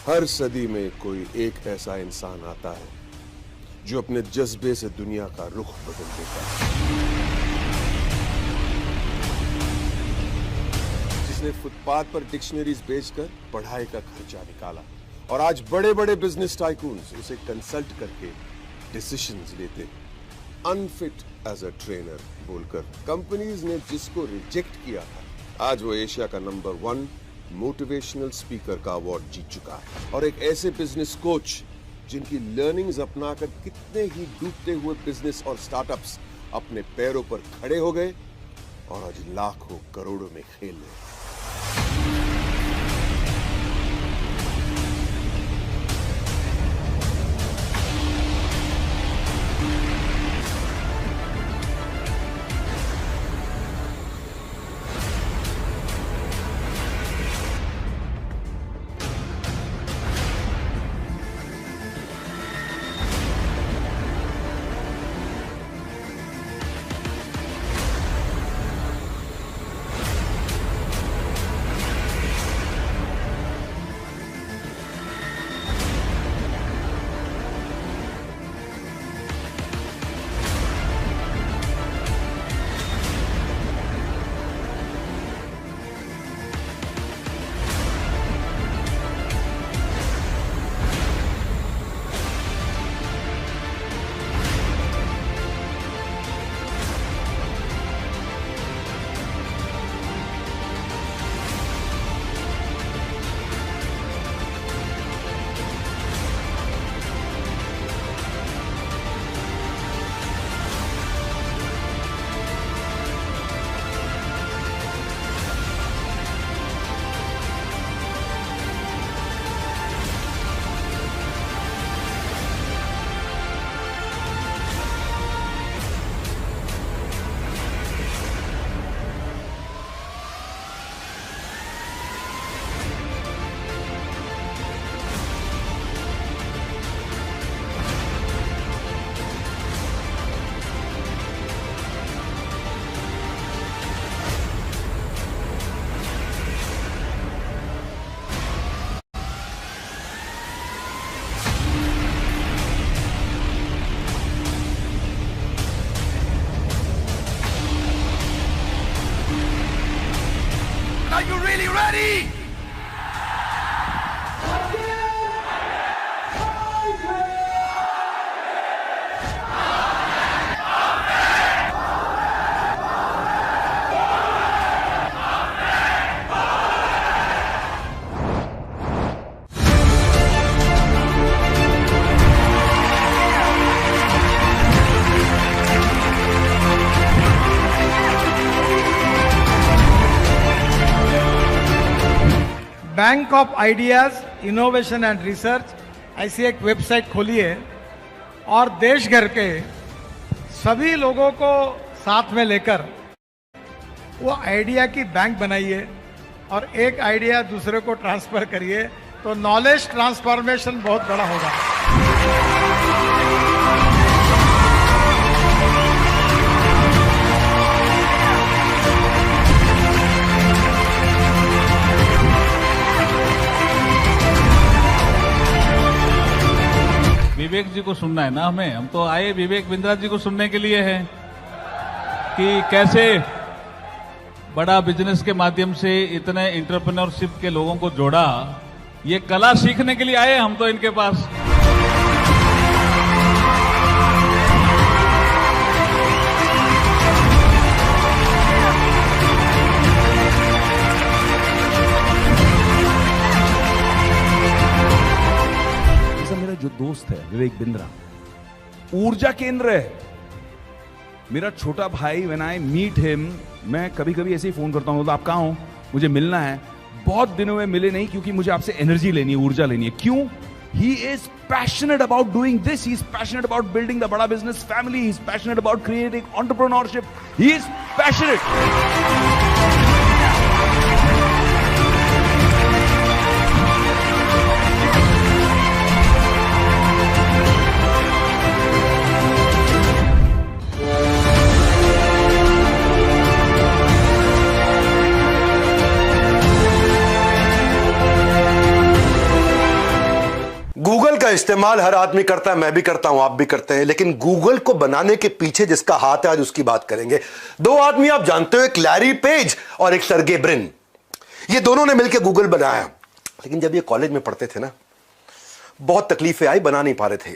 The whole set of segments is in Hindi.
हर सदी में कोई एक ऐसा इंसान आता है जो अपने जज्बे से दुनिया का रुख बदल देता है, जिसने फुटपाथ पर डिक्शनरीज बेचकर पढ़ाई का खर्चा निकाला और आज बड़े बड़े बिजनेस टाइकून्स उसे कंसल्ट करके डिसीजंस लेते हैं। अनफिट एज अ ट्रेनर बोलकर कंपनीज ने जिसको रिजेक्ट किया था, आज वो एशिया का नंबर 1 मोटिवेशनल स्पीकर का अवार्ड जीत चुका है। और एक ऐसे बिजनेस कोच जिनकी लर्निंग्स अपनाकर कितने ही डूबते हुए बिजनेस और स्टार्टअप्स अपने पैरों पर खड़े हो गए और आज लाखों करोड़ों में खेल रहे हैं। Are you really ready? Bank of ideas innovation and research ऐसी एक वेबसाइट खोली है और देश भर के सभी लोगों को साथ में लेकर वो आइडिया की बैंक बनाइए और एक आइडिया दूसरे को ट्रांसफर करिए तो नॉलेज ट्रांसफॉर्मेशन बहुत बड़ा होगा। विवेक जी को सुनना है ना हमें। हम तो आए विवेक बिंद्रा जी को सुनने के लिए हैं कि कैसे बड़ा बिजनेस के माध्यम से इतने एंटरप्रेन्योरशिप के लोगों को जोड़ा। ये कला सीखने के लिए आए हम तो इनके पास। जो दोस्त है विवेक बिंद्रा ऊर्जा केंद्र है। मेरा छोटा भाई, व्हेन आई मीट हिम, मैं कभी कभी ऐसे ही फोन करता हूं, तो आप कहां हो, मुझे मिलना है। बहुत दिनों में मिले नहीं क्योंकि मुझे आपसे एनर्जी लेनी है, ऊर्जा लेनी है। क्यों? He is passionate about doing this, he is passionate about building the बड़ा business family, he is passionate about creating entrepreneurship, he is passionate. इस्तेमाल हर आदमी करता है, मैं भी करता हूं, आप भी करते हैं, लेकिन गूगल को बनाने के पीछे जिसका हाथ है आज उसकी बात करेंगे। दो आदमी आप जानते हो, एक लैरी पेज और एक सर्गे ब्रिन। ये दोनों ने मिलकर गूगल बनाया, लेकिन जब ये कॉलेज में पढ़ते थे ना, बहुत तकलीफें आई, बना नहीं पा रहे थे।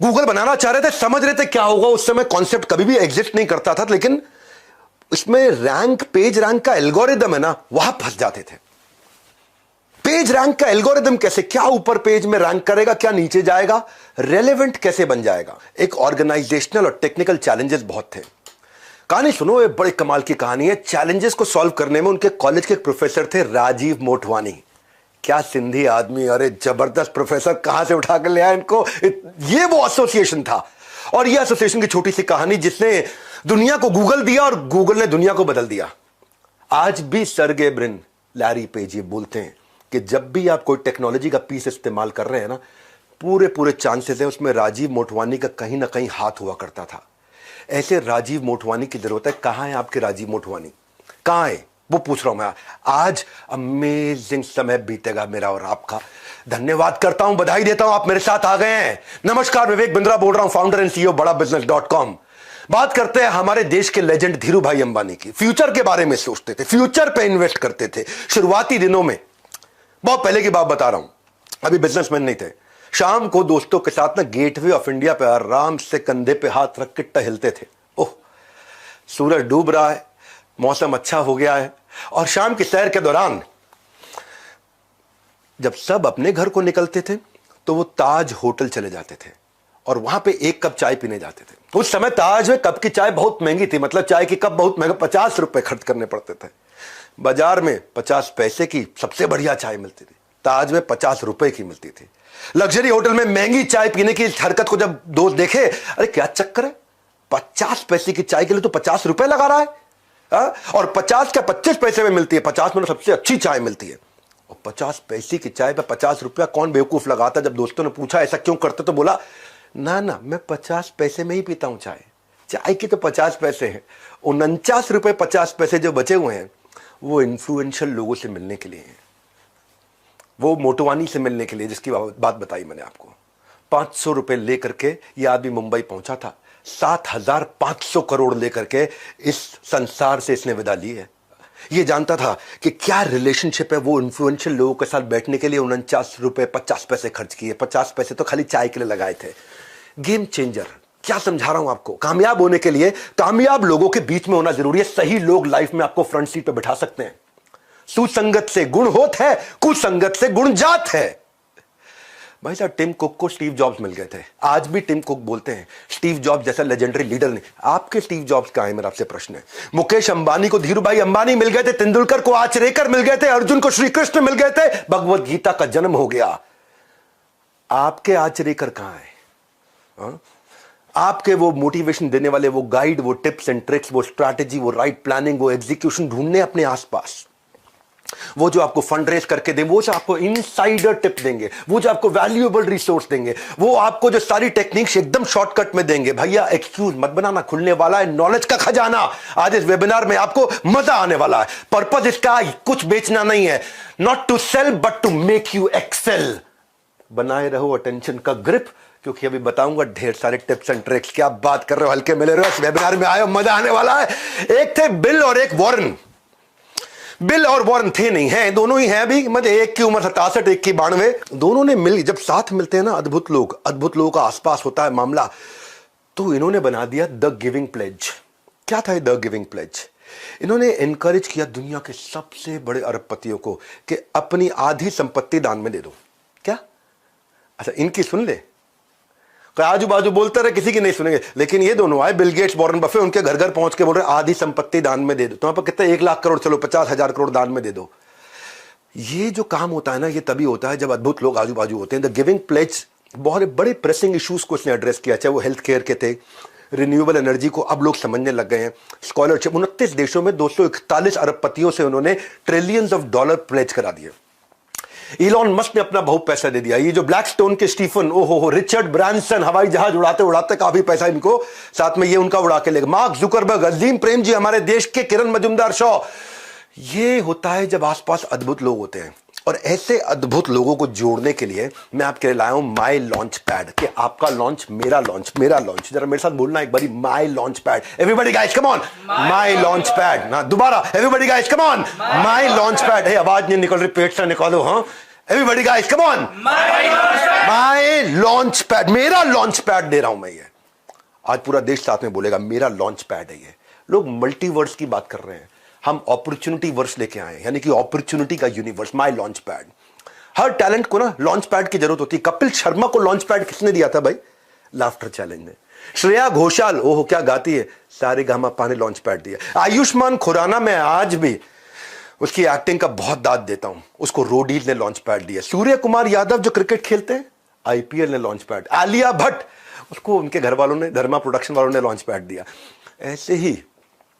गूगल बनाना चाह रहे थे, समझ रहे थे क्या होगा। उस समय कॉन्सेप्ट कभी भी एग्जिस्ट नहीं करता था, लेकिन इसमें रैंक, पेज रैंक का एल्गोरिदम है ना, वहां फंस जाते थे। पेज रैंक का एल्गोरिदम कैसे, क्या ऊपर पेज में रैंक करेगा, क्या नीचे जाएगा, रेलेवेंट कैसे बन जाएगा। एक ऑर्गेनाइजेशनल और टेक्निकल चैलेंजेस बहुत थे। कहानी सुनो, ये बड़ी कमाल की कहानी है। चैलेंजेस को सॉल्व करने में उनके कॉलेज के एक प्रोफेसर थे, राजीव मोटवानी। क्या सिंधी आदमी, अरे जबरदस्त प्रोफेसर, कहां से उठा कर ले आया इनको। ये वो एसोसिएशन था, और ये एसोसिएशन की छोटी सी कहानी जिसने दुनिया को गूगल दिया और गूगल ने दुनिया को बदल दिया। आज भी सर्गे ब्रिन, लैरी पेज ये बोलते हैं कि जब भी आप कोई टेक्नोलॉजी का पीस इस्तेमाल कर रहे हैं ना, पूरे चांसेस है उसमें राजीव मोटवानी का कहीं ना कहीं हाथ हुआ करता था। ऐसे राजीव मोटवानी की जरूरत है। कहां है आपके राजीव मोटवानी, कहां है वो पूछ रहा हूं मैं। आज अमेजिंग समय बीतेगा मेरा और आपका। धन्यवाद करता हूं, बधाई देता हूं, आप मेरे साथ आ गए हैं। नमस्कार, विवेक बिंद्रा बोल रहा हूं, फाउंडर एंड सीईओ बड़ाबिजनेस.com। बात करते हैं हमारे देश के लेजेंड धीरू भाई अंबानी की। फ्यूचर के बारे में सोचते थे, फ्यूचर पे इन्वेस्ट करते थे शुरुआती दिनों में। बहुत पहले की बात बता रहा हूं, अभी बिजनेसमैन नहीं थे। शाम को दोस्तों के साथ ना गेटवे ऑफ इंडिया पे आराम से कंधे पे हाथ रख के टहलते थे। ओह, सूरज डूब रहा है, मौसम अच्छा हो गया है, और शाम की सैर के दौरान जब सब अपने घर को निकलते थे तो वो ताज होटल चले जाते थे और वहां पे एक कप चाय पीने जाते थे। उस समय ताज में कप की चाय बहुत महंगी थी, मतलब चाय की कप बहुत महंगा, 50 रुपए खर्च करने पड़ते थे। बाजार में 50 पैसे की सबसे बढ़िया चाय मिलती थी, ताज में 50 रुपए की मिलती थी। लग्जरी होटल में महंगी चाय पीने की हरकत को जब दोस्त देखे, अरे क्या चक्कर है, 50 पैसे की चाय के लिए तो 50 रुपए लगा रहा है। और 50 क्या 25 पैसे में मिलती है, 50 में सबसे अच्छी चाय मिलती है। और 50 पैसे की चाय पे 50 रुपया कौन बेवकूफ लगाता। जब दोस्तों ने पूछा ऐसा क्यों करते, तो बोला ना ना, मैं 50 पैसे में ही पीता हूं चाय, चाय की तो 50 पैसे हैं। 49 रुपए 50 पैसे जो बचे हुए हैं वो इन्फ्लुएंशियल लोगों से मिलने के लिए हैं, वो मोटवानी से मिलने के लिए, जिसकी बात बताई मैंने आपको। 500 रुपए लेकर के ये आदमी मुंबई पहुंचा था। 7,500 करोड़ लेकर के इस संसार से इसने विदा ली है। ये जानता था कि क्या रिलेशनशिप है, वो इन्फ्लुएंशियल लोगों के साथ बैठने के लिए 49 रुपए 50 पैसे खर्च किए। 50 पैसे तो खाली चाय के लिए लगाए थे। गेम चेंजर, क्या समझा रहा हूं आपको। कामयाब होने के लिए कामयाब लोगों के बीच में होना जरूरी है। सही लोग लाइफ में आपको फ्रंट सीट पे बिठा सकते हैं। सुसंगत से गुण होत है, कुसंगत से गुण जात है। भाई साहब, टिम कुक को स्टीव जॉब्स मिल गए थे। आज भी टिम कुक बोलते हैं स्टीव जॉब्स जैसा लेजेंडरी लीडर नहीं। आपके स्टीव जॉब्स कहां है, मेरा आपसे प्रश्न है। मुकेश अंबानी को धीरू भाई अंबानी मिल गए थे, तेंदुलकर को आचरेकर मिल गए थे, अर्जुन को श्री कृष्ण मिल गए थे, भगवत गीता का जन्म हो गया। आपके आचरेकर कहां है? आपके वो मोटिवेशन देने वाले, वो गाइड, वो टिप्स एंड ट्रिक्स, वो स्ट्रैटेजी, वो राइट प्लानिंग, वो एग्जीक्यूशन ढूंढने अपने आसपास। वो जो आपको फंड रेज करके दें, वो जो आपको इनसाइडर टिप देंगे, वो जो आपको वैल्यूएबल रिसोर्स देंगे, वो आपको जो सारी टेक्निक्स एकदम शॉर्टकट में देंगे। भैया एक्सक्यूज मत बनाना, खुलने वाला है नॉलेज का खजाना। आज इस वेबिनार में आपको मजा आने वाला है। पर्पस इसका कुछ बेचना नहीं है, not to sell but to make you excel. बनाए रहो अटेंशन का ग्रिप, क्योंकि अभी बताऊंगा ढेर सारे टिप्स एंड ट्रिक्स। क्या बात कर रहे हो, हल्के मिले रहो, इस वेबिनार में आए, मजा आने वाला है। एक थे बिल और एक वॉरेन। बिल और वॉरेन थे नहीं, हैं, दोनों ही हैं अभी, मतलब एक की उम्र 67, एक की 92। दोनों ने मिल, जब साथ मिलते हैं ना, अद्भुत लोगों का आसपास होता है मामला। तो इन्होंने बना दिया द गिविंग प्लेज। क्या था द गिविंग प्लेज? इन्होंने एनकरेज किया दुनिया के सबसे बड़े अरबपतियों को कि अपनी आधी संपत्ति दान में दे दो। क्या? अच्छा, इनकी सुन ले, आजू बाजू बोलते रहे, किसी की नहीं सुनेंगे। लेकिन ये दोनों आए, बिल गेट्स, वॉरेन बफे, उनके घर घर पहुंच के बोल रहे आधी संपत्ति दान में दे दो। तो पर कितने, 1 लाख करोड़, चलो 50,000 करोड़ दान में दे दो। ये जो काम होता है ना, ये तभी होता है जब अद्भुत लोग आजू बाजू होते हैं। द गिविंग प्लेज बहुत बड़े प्रेसिंग इश्यूज को इसने एड्रेस किया, चाहे वो हेल्थ केयर के थे, रिन्यूएबल एनर्जी को अब लोग समझने लग गए हैं, स्कॉलरशिप। 29 देशों में 241 अरबपतियों से उन्होंने ट्रिलियंस ऑफ डॉलर प्लेज करा दिए। इलॉन मस्क ने अपना बहुत पैसा दे दिया। ये जो ब्लैकस्टोन के स्टीफन, ओहो, रिचर्ड ब्रांसन, हवाई जहाज उड़ाते उड़ाते काफी पैसा इनको साथ में ये उनका उड़ा के लेगा। मार्क जुकरबर्ग, अजीम प्रेम जी, हमारे देश के किरण मजुमदार शॉ। ये होता है जब आसपास अद्भुत लोग होते हैं। और ऐसे अद्भुत लोगों को जोड़ने के लिए मैं आपके लिए लाया हूं माई लॉन्च पैड, कि आपका लॉन्च मेरा लॉन्च, मेरा लॉन्च। जरा मेरे साथ बोलना एक बारी, my launch pad. Everybody guys come on, my launch pad. ना दोबारा, everybody guys come on, my launch pad. है आवाज नहीं निकल रही, पेट से निकालो। हाँ, everybody guys come on, my launch pad, मेरा लॉन्च पैड दे रहा हूं मैं। ये आज पूरा देश साथ में बोलेगा मेरा लॉन्च पैड है ये। लोग मल्टीवर्स की बात कर रहे हैं, हम अपॉर्चुनिटी वर्स लेके आए, यानी कि अपॉर्चुनिटी का universe, my launch pad. Her talent को ना लॉन्च पैड की जरूरत होती है। कपिल शर्मा को लॉन्च पैड किसने दिया था भाई? लाफ्टर चैलेंज ने। श्रेया घोषाल, ओह क्या गाती है, सारेगामापा ने लॉन्च पैड दिया। आयुष्मान खुराना, मैं आज भी उसकी एक्टिंग का बहुत दाद देता हूं, उसको रोडीज ने लॉन्च पैड दिया। सूर्य कुमार यादव जो क्रिकेट खेलते हैं, आईपीएल ने लॉन्च पैड। आलिया भट्ट, उसको उनके घर वालों ने, धर्मा प्रोडक्शन वालों ने लॉन्च पैड दिया। ऐसे ही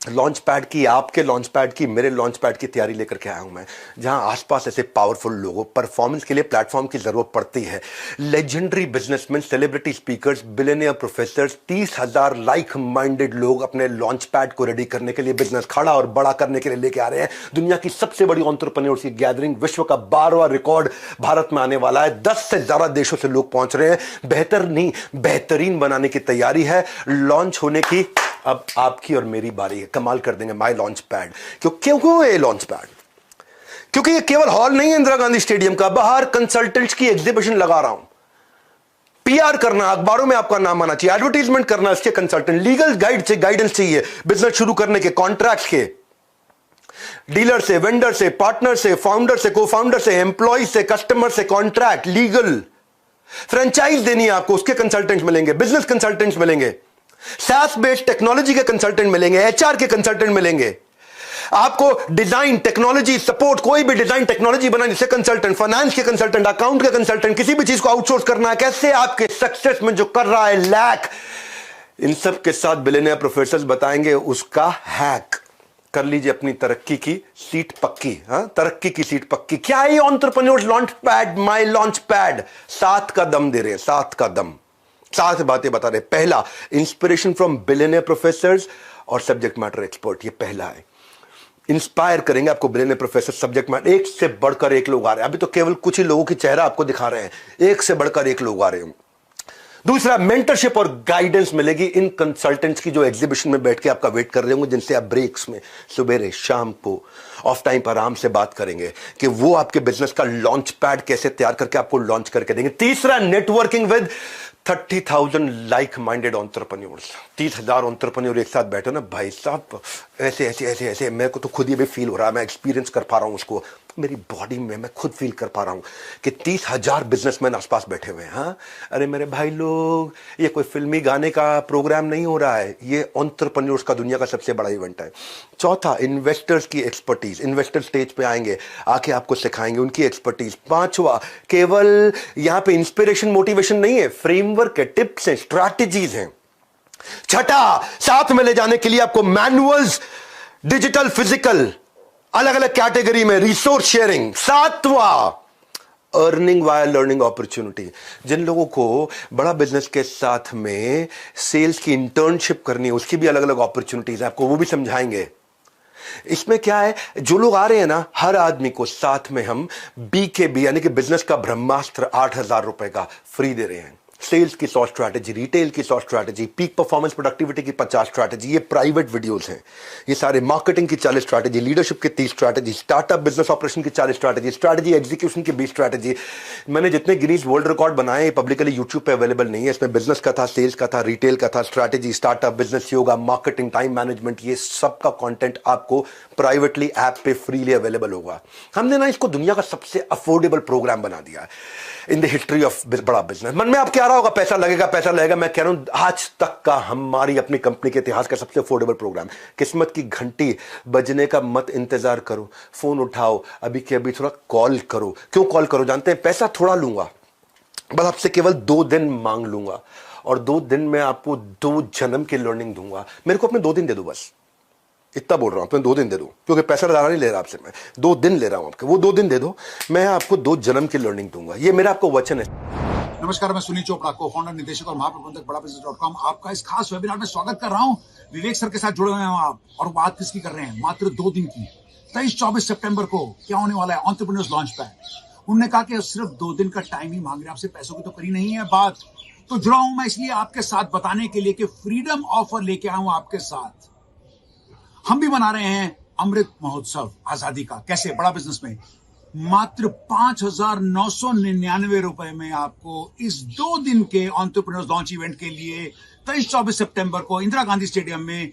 लॉन्च पैड की, आपके लॉन्च पैड की, मेरे लॉन्च पैड की तैयारी लेकर के आया हूं मैं, जहां आसपास ऐसे पावरफुल लोगों, परफॉर्मेंस के लिए प्लेटफॉर्म की जरूरत पड़ती है। Legendary businessman, celebrity speakers, billionaire professors, 30,000 like minded लोग अपने लॉन्च पैड को रेडी करने के लिए, बिजनेस खड़ा और बड़ा करने के लिए लेके आ रहे हैं। दुनिया की सबसे बड़ी एंटरप्रेन्योर्स की गैदरिंग, विश्व का 12वां रिकॉर्ड भारत में आने वाला है। 10 से ज्यादा देशों से लोग पहुंच रहे हैं। बेहतर नहीं, बेहतरीन बनाने की तैयारी है। लॉन्च होने की अब आपकी और मेरी बारी है। कमाल कर देंगे माई लॉन्च पैड। क्यों ये लॉन्च पैड? क्योंकि ये केवल हॉल नहीं है इंदिरा गांधी स्टेडियम का, बाहर कंसल्टेंट्स की एग्जीबिशन लगा रहा हूं। पीआर करना, अखबारों में आपका नाम आना चाहिए, एडवर्टीजमेंट करना, इसके कंसल्टेंट, लीगल गाइडेंस चाहिए, बिजनेस शुरू करने के, कॉन्ट्रैक्ट के, डीलर से, वेंडर से, पार्टनर से, फाउंडर से, को फाउंडर से, एम्प्लॉय से, कस्टमर से, कॉन्ट्रैक्ट, लीगल, फ्रेंचाइज देनी है आपको, उसके कंसल्टेंट्स मिलेंगे, बिजनेस कंसल्टेंट्स मिलेंगे, SaaS बेस्ड टेक्नोलॉजी के कंसल्टेंट मिलेंगे, एचआर के कंसल्टेंट मिलेंगे, आपको डिजाइन, टेक्नोलॉजी सपोर्ट, कोई भी डिजाइन टेक्नोलॉजी बनाने से कंसल्टेंट, फाइनेंस के कंसल्टेंट, अकाउंट के कंसल्टेंट, किसी भी चीज को आउटसोर्स करना है, कैसे आपके सक्सेस में जो कर रहा है लैक, इन सब के साथ बिलियनियर प्रोफेसर्स बताएंगे उसका हैक। कर लीजिए अपनी तरक्की की सीट पक्की। हाँ, तरक्की की सीट पक्की। क्या है एंटरप्रेन्योर्स लॉन्च पैड, माई लॉन्च पैड? 7 का दम दे रहे हैं, 7 का दम, 7 बातें बता रहे। पहला, इंस्पिरेशन फ्रॉम बिलियनियर प्रोफेसर्स और सब्जेक्ट मैटर एक्सपर्ट, ये पहला है। इंस्पायर करेंगे आपको बिलियनियर प्रोफेसर, सब्जेक्ट मैटर, एक से बढ़कर एक लोग आ रहे हैं। अभी तो केवल कुछ ही लोगों की चेहरा आपको दिखा रहे हैं, एक से बढ़कर एक लोग आ रहे हैं। दूसरा, मेंटरशिप और गाइडेंस मिलेगी इन कंसल्टेंट्स की जो एग्जीबिशन में बैठ के आपका वेट कर रहे होंगे, जिनसे आप ब्रेक्स में, सुबह शाम को, ऑफ टाइम पर आराम से बात करेंगे कि वो आपके बिजनेस का लॉन्च पैड कैसे तैयार करके आपको लॉन्च करके देंगे। तीसरा, networking with 30,000 like minded entrepreneurs. 30,000 entrepreneur एक साथ बैठे ना भाई साहब, ऐसे ऐसे ऐसे ऐसे, मेरे को तो खुद ही भी फील हो रहा है, मैं एक्सपीरियंस कर पा रहा हूं उसको, मेरी बॉडी में मैं खुद फील कर पा रहा हूं कि 30,000 बिजनेसमैन आसपास बैठे हुए हैं। हाँ, अरे मेरे भाई लोग, ये कोई फिल्मी गाने का प्रोग्राम नहीं हो रहा है, ये एंटरप्रेन्योर्स का दुनिया का सबसे बड़ा इवेंट है। चौथा, इन्वेस्टर्स की एक्सपर्टीज, इन्वेस्टर स्टेज पे आएंगे, आके आपको सिखाएंगे उनकी एक्सपर्टीज। पांचवा, केवल यहां पे इंस्पिरेशन मोटिवेशन नहीं है, फ्रेमवर्क है, टिप्स हैं, स्ट्रैटेजीज हैं। छठा, साथ में ले जाने के लिए आपको मैनुअल्स, डिजिटल, फिजिकल, अलग अलग कैटेगरी में रिसोर्स शेयरिंग। सातवां, अर्निंग वाया लर्निंग अपॉर्चुनिटी। जिन लोगों को बड़ा बिजनेस के साथ में सेल्स की इंटर्नशिप करनी है, उसकी भी अलग अलग अपॉर्चुनिटीज है, आपको वो भी समझाएंगे। इसमें क्या है, जो लोग आ रहे हैं ना, हर आदमी को साथ में हम BKB यानी कि बिजनेस का ब्रह्मास्त्र 8,000 रुपए का फ्री दे रहे हैं। सेल्स की 100 स्ट्रैटेजी, रिटेल की 100 स्ट्रैटेजी, पीक परफॉर्मेंस प्रोडक्टिविटी की 50 स्ट्रैटेजी, ये प्राइवेट वीडियोस हैं। ये सारे मार्केटिंग की 40 स्ट्रैटेजी, लीडरशिप की 30 स्ट्रैटेजी, स्टार्टअप बिजनेस ऑपरेशन की 40 स्ट्रैटेजी, स्ट्रैटेजी एग्जीक्यूशन की 20 स्ट्रैटेजी। मैंने जितने गिनीज वर्ल्ड रिकॉर्ड बनाए पब्लिकली यूट्यूब पे अवेलेबल नहीं है। इसमें बिजनेस का था, सेल्स का था, रिटेल का था, strategy, startup, business yoga, marketing, time management, ये सब का कंटेंट आपको प्राइवेटली ऐप पे फ्रीली अवेलेबल होगा। हमने ना इसको दुनिया का सबसे अफोर्डेबल प्रोग्राम बना दिया है इन द हिस्ट्री ऑफ बड़ा बिजनेस। मन में आप क्या रहा होगा, पैसा लगेगा पैसा लगेगा, मैं कह रहा हूं आज तक का हमारी अपनी कंपनी के इतिहास का सबसे अफोर्डेबल प्रोग्राम। किस्मत की घंटी बजने का मत इंतजार करो, फोन उठाओ, अभी के अभी थोड़ा कॉल करो। क्यों कॉल करो जानते हैं? पैसा थोड़ा लूंगा, बस आपसे केवल 2 दिन मांग लूंगा, और 2 दिन में आपको 2 जन्म की लर्निंग दूंगा। मेरे को अपने 2 दिन दे दो, बस इतना बोल रहा हूं, अपने 2 दिन दे दो, क्योंकि पैसा ज्यादा नहीं ले रहा आपसे, मैं 2 दिन ले रहा हूं आपके। वो 2 दिन दे दो, मैं आपको 2 जन्म की लर्निंग दूंगा। ये मेरा आपको वचन है। नमस्कार, मैं सुनील चोपड़ा, को-फाउंडर, निदेशक और महाप्रबंधक बड़ाबिजनेस.com। आपका इस खास वेबिनार में स्वागत कर रहा हूं। विवेक सर के साथ जुड़े हुए हैं आप, और बात किसकी कर रहे हैं? मात्र 2 दिन की। 23-24 सितंबर को क्या होने वाला है एंटरप्रेन्योर्स लॉन्च पैड। उन्होंने कहा कि सिर्फ 2 दिन का टाइम ही मांग रहे हैं आपसे, पैसों की तो करी नहीं है बात। तो जुड़ा हूं मैं इसलिए आपके साथ बताने के लिए कि फ्रीडम ऑफर लेके आया हूं आपके साथ। हम भी मना रहे हैं अमृत महोत्सव आजादी का। कैसे? बड़ा बिजनेस में मात्र 5,999 रुपए में आपको इस 2 दिन के एंटरप्रेन्योर्स लॉन्च इवेंट के लिए 23-24 सितंबर को इंदिरा गांधी स्टेडियम में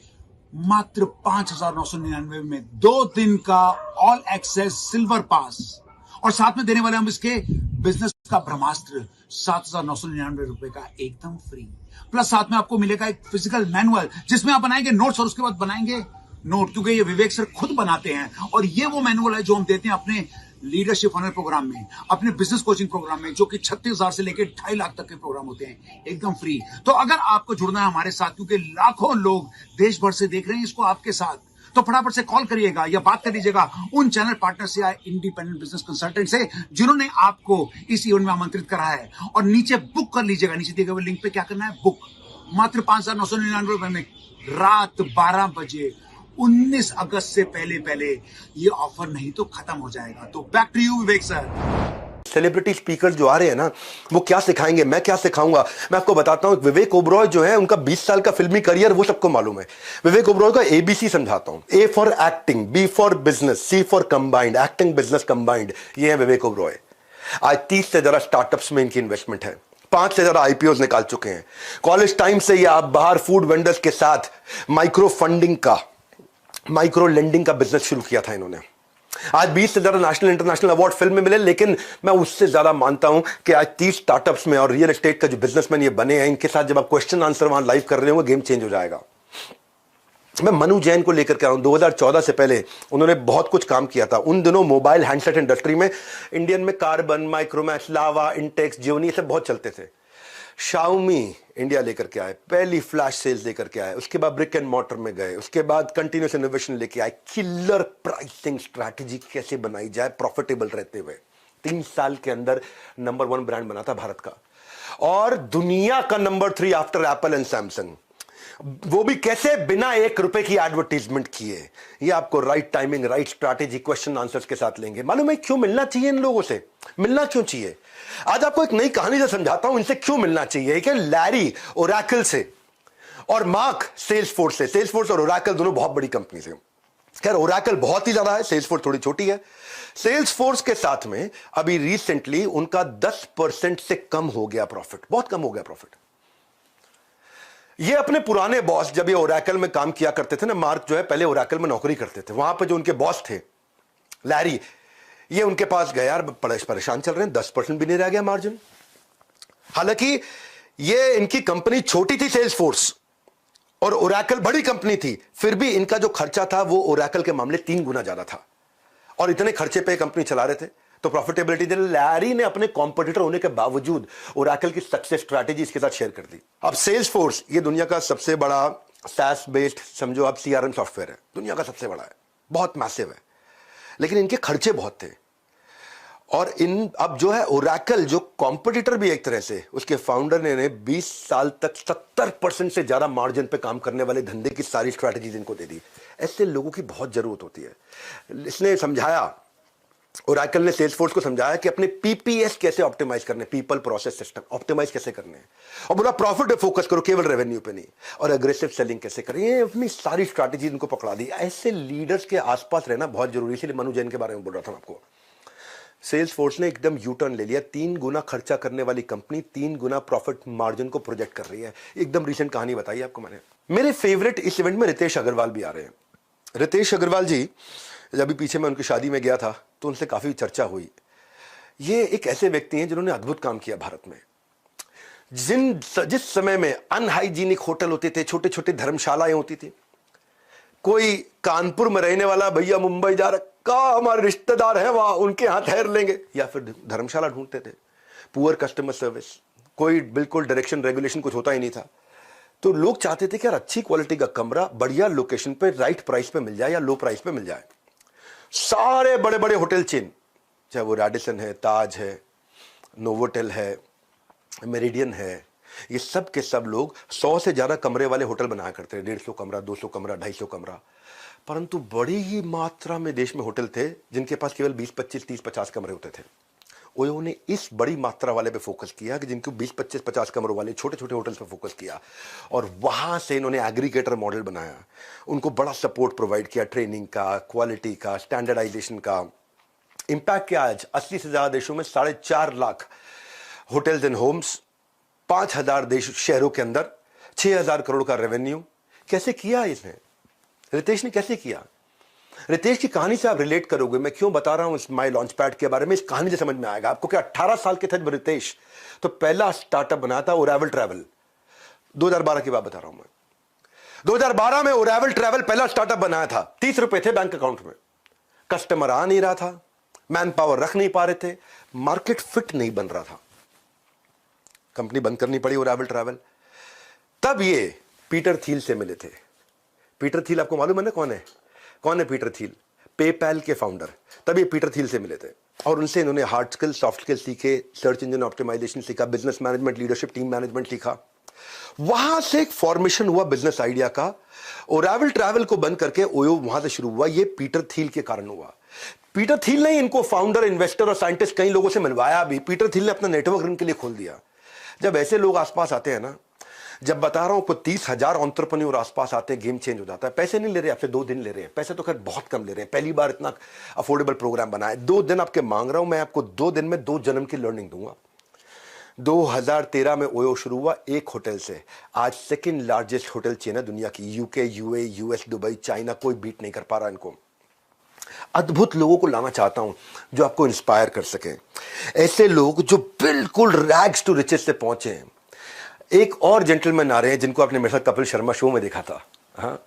मात्र 5,999 में 2 दिन का ऑल एक्सेस सिल्वर पास, और साथ में देने वाले हम इसके बिजनेस का ब्रह्मास्त्र 7,999 रुपए का एकदम फ्री। प्लस साथ में आपको मिलेगा एक फिजिकल मैनुअल जिसमें आप बनाएंगे नोट्स और उसके बाद बनाएंगे नोट, क्योंकि ये विवेक सर खुद बनाते हैं। और ये वो मैनुअल है जो हम देते हैं अपने लीडरशिप फनल प्रोग्राम में, अपने बिजनेस कोचिंग प्रोग्राम में, जो कि 36,000 से लेकर 2.5 लाख तक के प्रोग्राम होते हैं एकदम फ्री। तो अगर आपको जुड़ना है हमारे साथ, क्योंकि लाखों लोग देश भर से देख रहे हैं इसको आपके साथ, तो फटाफट से कॉल करिएगा या बात कर लीजिएगा उन चैनल पार्टनर से या इंडिपेंडेंट बिजनेस कंसल्टेंट से जिन्होंने आपको इस इवेंट में आमंत्रित करा है, और नीचे बुक कर लीजिएगा। नीचे दिए गए लिंक पे क्या करना है, बुक। मात्र 5,999 रुपए में रात 12 बजे 19 अगस्त से पहले ये ऑफर नहीं तो खत्म हो जाएगा। तो back to you Vivek sir. Celebrity speaker जो आ रहे हैं ना, वो क्या सिखाएंगे, मैं क्या सिखाऊंगा, मैं आपको बताता हूं। विवेक ओबरॉय जो है, उनका 20 साल का फिल्मी करियर वो सबको मालूम है। विवेक ओबरॉय का ABC समझाता हूं। A for acting, B for business, C for combined, acting business combined. ये है विवेक ओबरॉय। आज 30 से ज्यादा स्टार्टअप्स में इनकी इन्वेस्टमेंट है, 5 से ज्यादा IPOs निकाल चुके हैं। कॉलेज टाइम से ये आप बाहर फूड वेंडर्स के साथ माइक्रो फंडिंग का, माइक्रो लेंडिंग का बिजनेस शुरू किया था इन्होंने। आज 20 से ज्यादा नेशनल इंटरनेशनल अवार्ड फिल्म में मिले, लेकिन मैं उससे ज्यादा मानता हूं कि आज 30 स्टार्टअप्स में और रियल एस्टेट का जो बिजनेसमैन ये बने हैं, इनके साथ जब आप क्वेश्चन आंसर वहां लाइव कर रहे होंगे, गेम चेंज हो जाएगा। मैं मनु जैन को लेकर के आ रहा हूं। 2014 से पहले उन्होंने बहुत कुछ काम किया था। उन दिनों मोबाइल हैंडसेट इंडस्ट्री में इंडियन में कार्बन, माइक्रोमैक्स, लावा, इंटेक्स, जियोनी, ये सब बहुत चलते थे। शाओमी इंडिया लेकर के आए, पहली फ्लैश सेल्स लेकर के आए, उसके बाद ब्रिक एंड मॉर्टर में गए, उसके बाद कंटिन्यूस इनोवेशन लेके आए, किलर प्राइसिंग स्ट्रैटेजी कैसे बनाई जाए प्रॉफिटेबल रहते हुए। 3 साल के अंदर नंबर 1 ब्रांड बना था भारत का, और दुनिया का number 3 after Apple and Samsung. वो भी कैसे? बिना 1 रुपए की एडवर्टीजमेंट किए। ये आपको right timing, right strategy, question answers के साथ लेंगे। मालूम है क्यों मिलना चाहिए इन लोगों से? मिलना क्यों चाहिए? आज आपको एक नई कहानी से समझाता हूं इनसे क्यों मिलना चाहिए। कि लैरी ओरेकल से और मार्क सेल्सफोर्स से। सेल्सफोर्स और ओरेकल दोनों बहुत बड़ी कंपनी से। खैर, ओरेकल बहुत ही ज्यादा है, सेल्सफोर्स थोड़ी छोटी है। सेल्सफोर्स के साथ में अभी रिसेंटली उनका 10% से कम हो गया प्रॉफिट, बहुत कम हो गया प्रॉफिट। ये अपने पुराने बॉस, जब ये ओरेकल में काम किया करते थे ना, मार्क जो है पहले ओरेकल में नौकरी करते थे, वहां पे जो उनके बॉस थे लैरी, ये उनके पास गया, यार परेशान चल रहे हैं, 10% भी नहीं रह गया मार्जिन। हालांकि ये इनकी कंपनी छोटी थी सेल्सफोर्स, और ओरेकल बड़ी कंपनी थी, फिर भी इनका जो खर्चा था वो ओरेकल के मामले 3 गुना ज्यादा था, और इतने खर्चे पे कंपनी चला रहे थे। तो प्रॉफिटेबिलिटी दे, लैरी ने अपने कॉम्पिटिटर होने के बावजूद ओरेकल की सक्सेस स्ट्रैटेजी इसके साथ शेयर कर दी। अब सेल्सफोर्स ये दुनिया का सबसे बड़ा SaaS बेस्ड, समझो आप, CRM सॉफ्टवेयर है, दुनिया का सबसे बड़ा है, बहुत मैसिव है, लेकिन इनके खर्चे बहुत थे। और इन अब जो है ओरेकल, जो कॉम्पिटिटर भी एक तरह से, उसके फाउंडर ने 20 साल तक 70% से ज्यादा मार्जिन पे काम करने वाले धंधे की सारी स्ट्रैटेजीज इनको दे दी। ऐसे लोगों की बहुत जरूरत होती है। इसने समझाया, ओरेकल ने सेल्सफोर्स को समझाया कि अपने PPS कैसे ऑप्टिमाइज करने, पीपल प्रोसेस सिस्टम ऑप्टिमाइज कैसे करने हैं, और बोला प्रॉफिट पे फोकस करो, केवल रेवेन्यू पे नहीं, और एग्रेसिव सेलिंग कैसे करें। ये अपनी सारी स्ट्रैटेजी इनको पकड़ा दी। ऐसे लीडर्स के आसपास रहना बहुत जरूरी है। इसलिए मनु जैन के बारे में बोल रहा था आपको। सेल्सफोर्स ने एकदम यू टर्न ले लिया। 3 गुना खर्चा करने वाली कंपनी 3 गुना प्रॉफिट मार्जिन को प्रोजेक्ट कर रही है। एकदम रिसेंट कहानी बताई आपको मैंने। मेरे फेवरेट इस इवेंट में रितेश अग्रवाल भी आ रहे हैं। रितेश अग्रवाल जी, जब भी पीछे मैं उनकी शादी में गया था तो उनसे काफी चर्चा हुई। ये एक ऐसे व्यक्ति हैं जिन्होंने अद्भुत काम किया भारत में। जिस समय में अनहाइजीनिक होटल होते थे, छोटे छोटे धर्मशालाएं होती थी, कोई कानपुर में रहने वाला भैया मुंबई जा रखा, हमारे रिश्तेदार हैं वहां, उनके यहां ठहर लेंगे, या फिर धर्मशाला ढूंढते थे। पुअर कस्टमर सर्विस, कोई बिल्कुल डायरेक्शन रेगुलेशन कुछ होता ही नहीं था। तो लोग चाहते थे कि यार अच्छी क्वालिटी का कमरा बढ़िया लोकेशन पे राइट प्राइस पे मिल जाए या लो प्राइस पे मिल जाए। सारे बड़े बड़े होटल चेन, चाहे वो रैडिसन है, ताज है, नोवोटेल है, मेरिडियन है, ये सब के सब लोग 100 से ज्यादा कमरे वाले होटल बनाया करते हैं, 150 कमरा, 200 कमरा, 250 कमरा। परंतु बड़ी ही मात्रा में देश में होटल थे जिनके पास केवल 20, 25, 30, 50 कमरे होते थे। ओयो ने इस बड़ी मात्रा वाले पे फोकस किया कि जिनको 20, 25, 50 कमरों वाले छोटे छोटे होटल्स पे फोकस किया, और वहां से इन्होंने एग्रीगेटर मॉडल बनाया, उनको बड़ा सपोर्ट प्रोवाइड किया, ट्रेनिंग का, क्वालिटी का, स्टैंडर्डाइजेशन का। इंपैक्ट क्या, आज 80 से ज्यादा देशों में 4.5 लाख होटल्स एंड होम्स, 5,000 देश शहरों के अंदर, 6,000 करोड़ का रेवेन्यू। कैसे किया इसने? रितेश ने कैसे किया? रितेश की कहानी से आप रिलेट करोगे। मैं क्यों बता रहा हूं इस माई लॉन्च पैड के बारे में, इस कहानी से समझ में आएगा आपको कि 18 साल के थे जब रितेश तो पहला स्टार्टअप बनाया था ओरेवल ट्रैवल। 2012 की बात बता रहा हूं मैं। 2012 में ओरेवल ट्रैवल पहला स्टार्टअप बनाया था। 30 रुपए थे बैंक अकाउंट में, कस्टमर आ नहीं रहा था, मैन पावर रख नहीं पा रहे थे, मार्केट फिट नहीं बन रहा था, कंपनी बंद करनी पड़ी ओरेवल ट्रैवल। तब ये पीटर थिल से मिले थे। पीटर थिल आपको मालूम है ना कौन है? कौन है पीटर थिल? पेपैल के फाउंडर। तब ये पीटर थिल से मिले थे और उनसे इन्होंने हार्ड स्किल, सॉफ्ट स्किल सीखे, सर्च इंजन ऑप्टिमाइजेशन सीखा, business management, leadership, team management सीखा। वहां से एक फॉर्मेशन हुआ बिजनेस आइडिया का। ओरेवल ट्रैवल को बंद करके ओयो वहां से शुरू हुआ। ये पीटर थिल के कारण हुआ। पीटर थिल ने इनको फाउंडर, इन्वेस्टर और साइंटिस्ट कई लोगों से मिलवाया भी। पीटर थिल ने अपना नेटवर्क इनके लिए खोल दिया। जब ऐसे लोग आसपास आते हैं ना, जब बता रहा हूं को 30,000 एंटरप्रेन्योर आसपास आते हैं, गेम चेंज हो जाता है। पैसे नहीं ले रहे आपसे, 2 दिन ले रहे हैं। पैसे तो खैर बहुत कम ले रहे हैं, पहली बार इतना अफोर्डेबल प्रोग्राम बना है। 2 दिन आपके मांग रहा हूं मैं, आपको 2 दिन में 2 जन्म की लर्निंग दूंगा। 2013 में ओयो शुरू हुआ एक होटल से। आज सेकंड लार्जेस्ट होटल चेन है दुनिया की। UK, UAE, US, Dubai, China, कोई बीट नहीं कर पा रहा इनको। अद्भुत लोगों को लाना चाहता हूं जो आपको इंस्पायर कर सके, ऐसे लोग जो बिल्कुल रैग्स टू रिचेस से पहुंचे हैं। एक और जेंटलमैन आ रहे हैं जिनको आपने मेरे साथ कपिल शर्मा शो में देखा था। हाँ,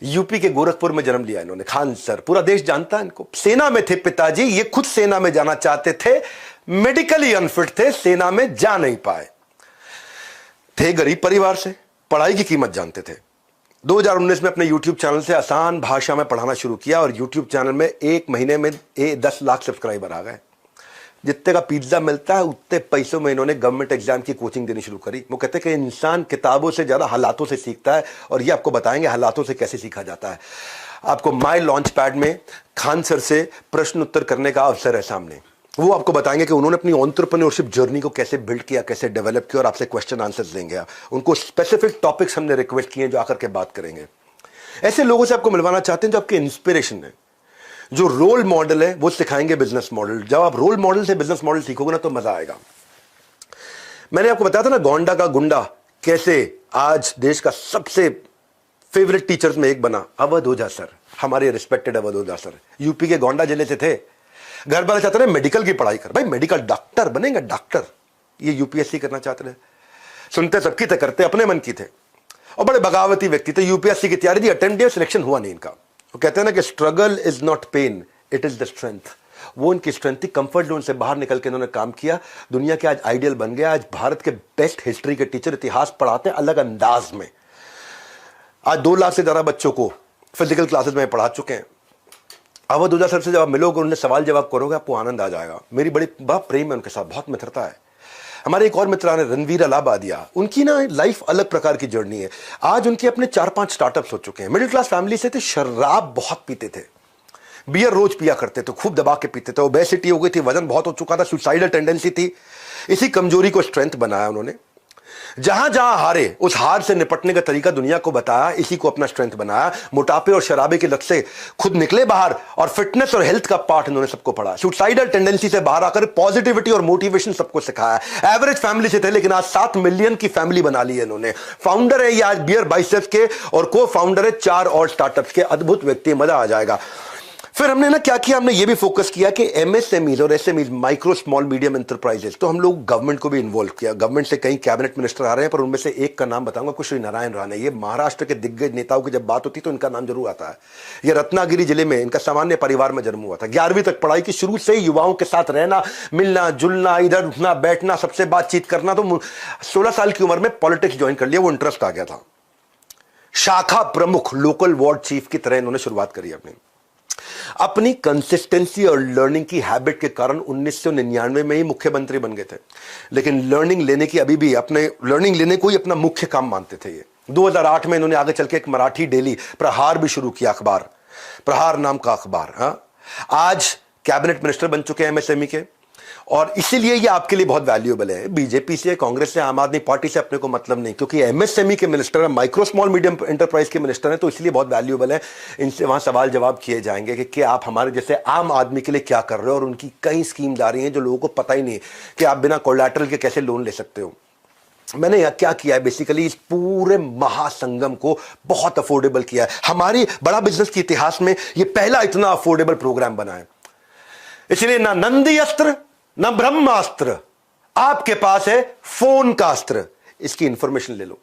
यूपी के गोरखपुर में जन्म लिया इन्होंने, खान सर। पूरा देश जानता है इनको। सेना में थे पिताजी, ये खुद सेना में जाना चाहते थे, मेडिकली अनफिट थे, सेना में जा नहीं पाए थे। गरीब परिवार से, पढ़ाई की कीमत जानते थे। 2019 में अपने YouTube चैनल से आसान भाषा में पढ़ाना शुरू किया और YouTube चैनल में 1 महीने में 10 लाख सब्सक्राइबर आ गए। जितने का पिज्जा मिलता है उतने पैसों में इन्होंने गवर्नमेंट एग्जाम की कोचिंग देनी शुरू करी। वो कहते हैं कि इंसान किताबों से ज्यादा हालातों से सीखता है, और ये आपको बताएंगे हालातों से कैसे सीखा जाता है। आपको माई लॉन्च पैड में खान सर से प्रश्न उत्तर करने का अवसर है सामने। वो आपको बताएंगे कि उन्होंने अपनी एंटरप्रेन्योरशिप जर्नी को कैसे बिल्ड किया, कैसे डेवलप किया, और आपसे क्वेश्चन आंसर्स देंगे। उनको स्पेसिफिक टॉपिक्स हमने रिक्वेस्ट किए जो आकर के बात करेंगे। ऐसे लोगों से आपको मिलवाना चाहते हैं जो आपके इंस्पिरेशन है, जो रोल मॉडल है। वो सिखाएंगे बिजनेस मॉडल। जब आप रोल मॉडल से बिजनेस मॉडल सीखोगे ना तो मजा आएगा। मैंने आपको बताया था ना गोंडा का गुंडा कैसे आज देश का सबसे फेवरेट टीचर्स में एक बना। अवध ओझा सर, हमारे रिस्पेक्टेड अवध ओझा सर, यूपी के गोंडा जिले से थे। घर वाले चाहते थे मेडिकल की पढ़ाई कर, भाई मेडिकल डॉक्टर बनेंगे, डॉक्टर। ये यूपीएससी करना चाहते थे। सुनते सबकी थे, करते अपने मन की थे, और बड़े बगावती व्यक्ति थे। यूपीएससी की तैयारी दी, अटेम्प्ट दिया, सिलेक्शन हुआ नहीं इनका। वो कहते हैं ना कि struggle is not pain, it is the strength. वो इनकी स्ट्रेंथ थी। कंफर्ट जोन से बाहर निकल के इन्होंने काम किया। दुनिया के आज आइडियल बन गया। आज भारत के बेस्ट हिस्ट्री के टीचर इतिहास पढ़ाते हैं अलग अंदाज में। आज 2 लाख से ज्यादा बच्चों को फिजिकल क्लासेस में पढ़ा चुके हैं। अवध ओझा सर से जब आप मिलोगे, उन्हें सवाल जवाब करोगे, आपको आनंद आ जाएगा। मेरी बड़ी प्रेम है उनके साथ, बहुत मित्रता है। हमारे एक और मित्र आने, रणवीर अलाहाबादिया, उनकी ना लाइफ अलग प्रकार की जर्नी है। आज उनके अपने 4-5 स्टार्टअप्स हो चुके हैं। मिडिल क्लास फैमिली से थे, शराब बहुत पीते थे, बियर रोज पिया करते थे, खूब दबा के पीते थे। ओबेसिटी हो गई थी, वजन बहुत हो चुका था, सुसाइडल टेंडेंसी थी। इसी कमजोरी को स्ट्रेंथ बनाया उन्होंने। जहां जहां हारे, उस हार से निपटने का तरीका दुनिया को बताया, इसी को अपना स्ट्रेंथ बनाया। मोटापे और शराबे की लत से खुद निकले बाहर, और फिटनेस और हेल्थ का पार्ट इन्होंने सबको पढ़ा। सुसाइडल टेंडेंसी से बाहर आकर पॉजिटिविटी और मोटिवेशन सबको सिखाया। एवरेज फैमिली से थे, लेकिन आज 7 मिलियन की फैमिली बना ली है इन्होंने। फाउंडर है ये आज बियर बाइसेप्स के, और को फाउंडर है 4 और स्टार्टअप्स के। अद्भुत व्यक्ति, मजा आ जाएगा। फिर हमने ना क्या किया, हमने ये भी फोकस किया कि एमएसएमईज और SMEs, micro small medium enterprises, तो हम लोग गवर्नमेंट को भी इन्वॉल्व किया। गवर्नमेंट से कई कैबिनेट मिनिस्टर आ रहे हैं, पर उनमें से एक का नाम बताऊंगा, कुश्री नारायण राणे। ये महाराष्ट्र के दिग्गज नेताओं की जब बात होती तो इनका नाम जरूर आता है। ये रत्नागिरी जिले में, इनका सामान्य परिवार में जन्म हुआ था। 11वीं तक पढ़ाई की, शुरू से युवाओं के साथ रहना, मिलना जुलना, इधर उठना बैठना, सबसे बातचीत करना। तो 16 साल की उम्र में पॉलिटिक्स ज्वाइन कर लिया, वो इंटरेस्ट आ गया था। शाखा प्रमुख, लोकल वार्ड चीफ की तरह इन्होंने शुरुआत करी अपनी। अपनी कंसिस्टेंसी और लर्निंग की हैबिट के कारण 1999 में ही मुख्यमंत्री बन गए थे, लेकिन लर्निंग लेने की अभी भी अपने लर्निंग लेने को ही अपना मुख्य काम मानते थे। ये 2008 में इन्होंने आगे चल के एक मराठी डेली प्रहार भी शुरू किया, अखबार प्रहार नाम का अखबार। आज कैबिनेट मिनिस्टर बन चुके हैं एमएसएमई के, और इसीलिए ये आपके लिए बहुत वैल्यूएबल है। बीजेपी से, कांग्रेस से, आम आदमी पार्टी से अपने को मतलब नहीं, क्योंकि एमएसएमई के मिनिस्टर है, माइक्रो स्मॉल मीडियम एंटरप्राइज के मिनिस्टर हैं, तो इसलिए बहुत वैल्यूएबल है। इनसे वहां सवाल जवाब किए जाएंगे कि आप हमारे जैसे आम आदमी के लिए क्या कर रहे हो, और उनकी कई स्कीम जा रही हैं जो लोगों को पता ही नहीं कि आप बिना कोलैटरल के कैसे लोन ले सकते हो। मैंने यह क्या किया है, बेसिकली इस पूरे महासंगम को बहुत अफोर्डेबल किया है। हमारी बड़ा बिजनेस के इतिहास में यह पहला इतना अफोर्डेबल प्रोग्राम बना है। इसलिए ना नंदी अस्त्र ना ब्रह्मास्त्र, आपके पास है फोन का अस्त्र। इसकी इंफॉर्मेशन ले लो,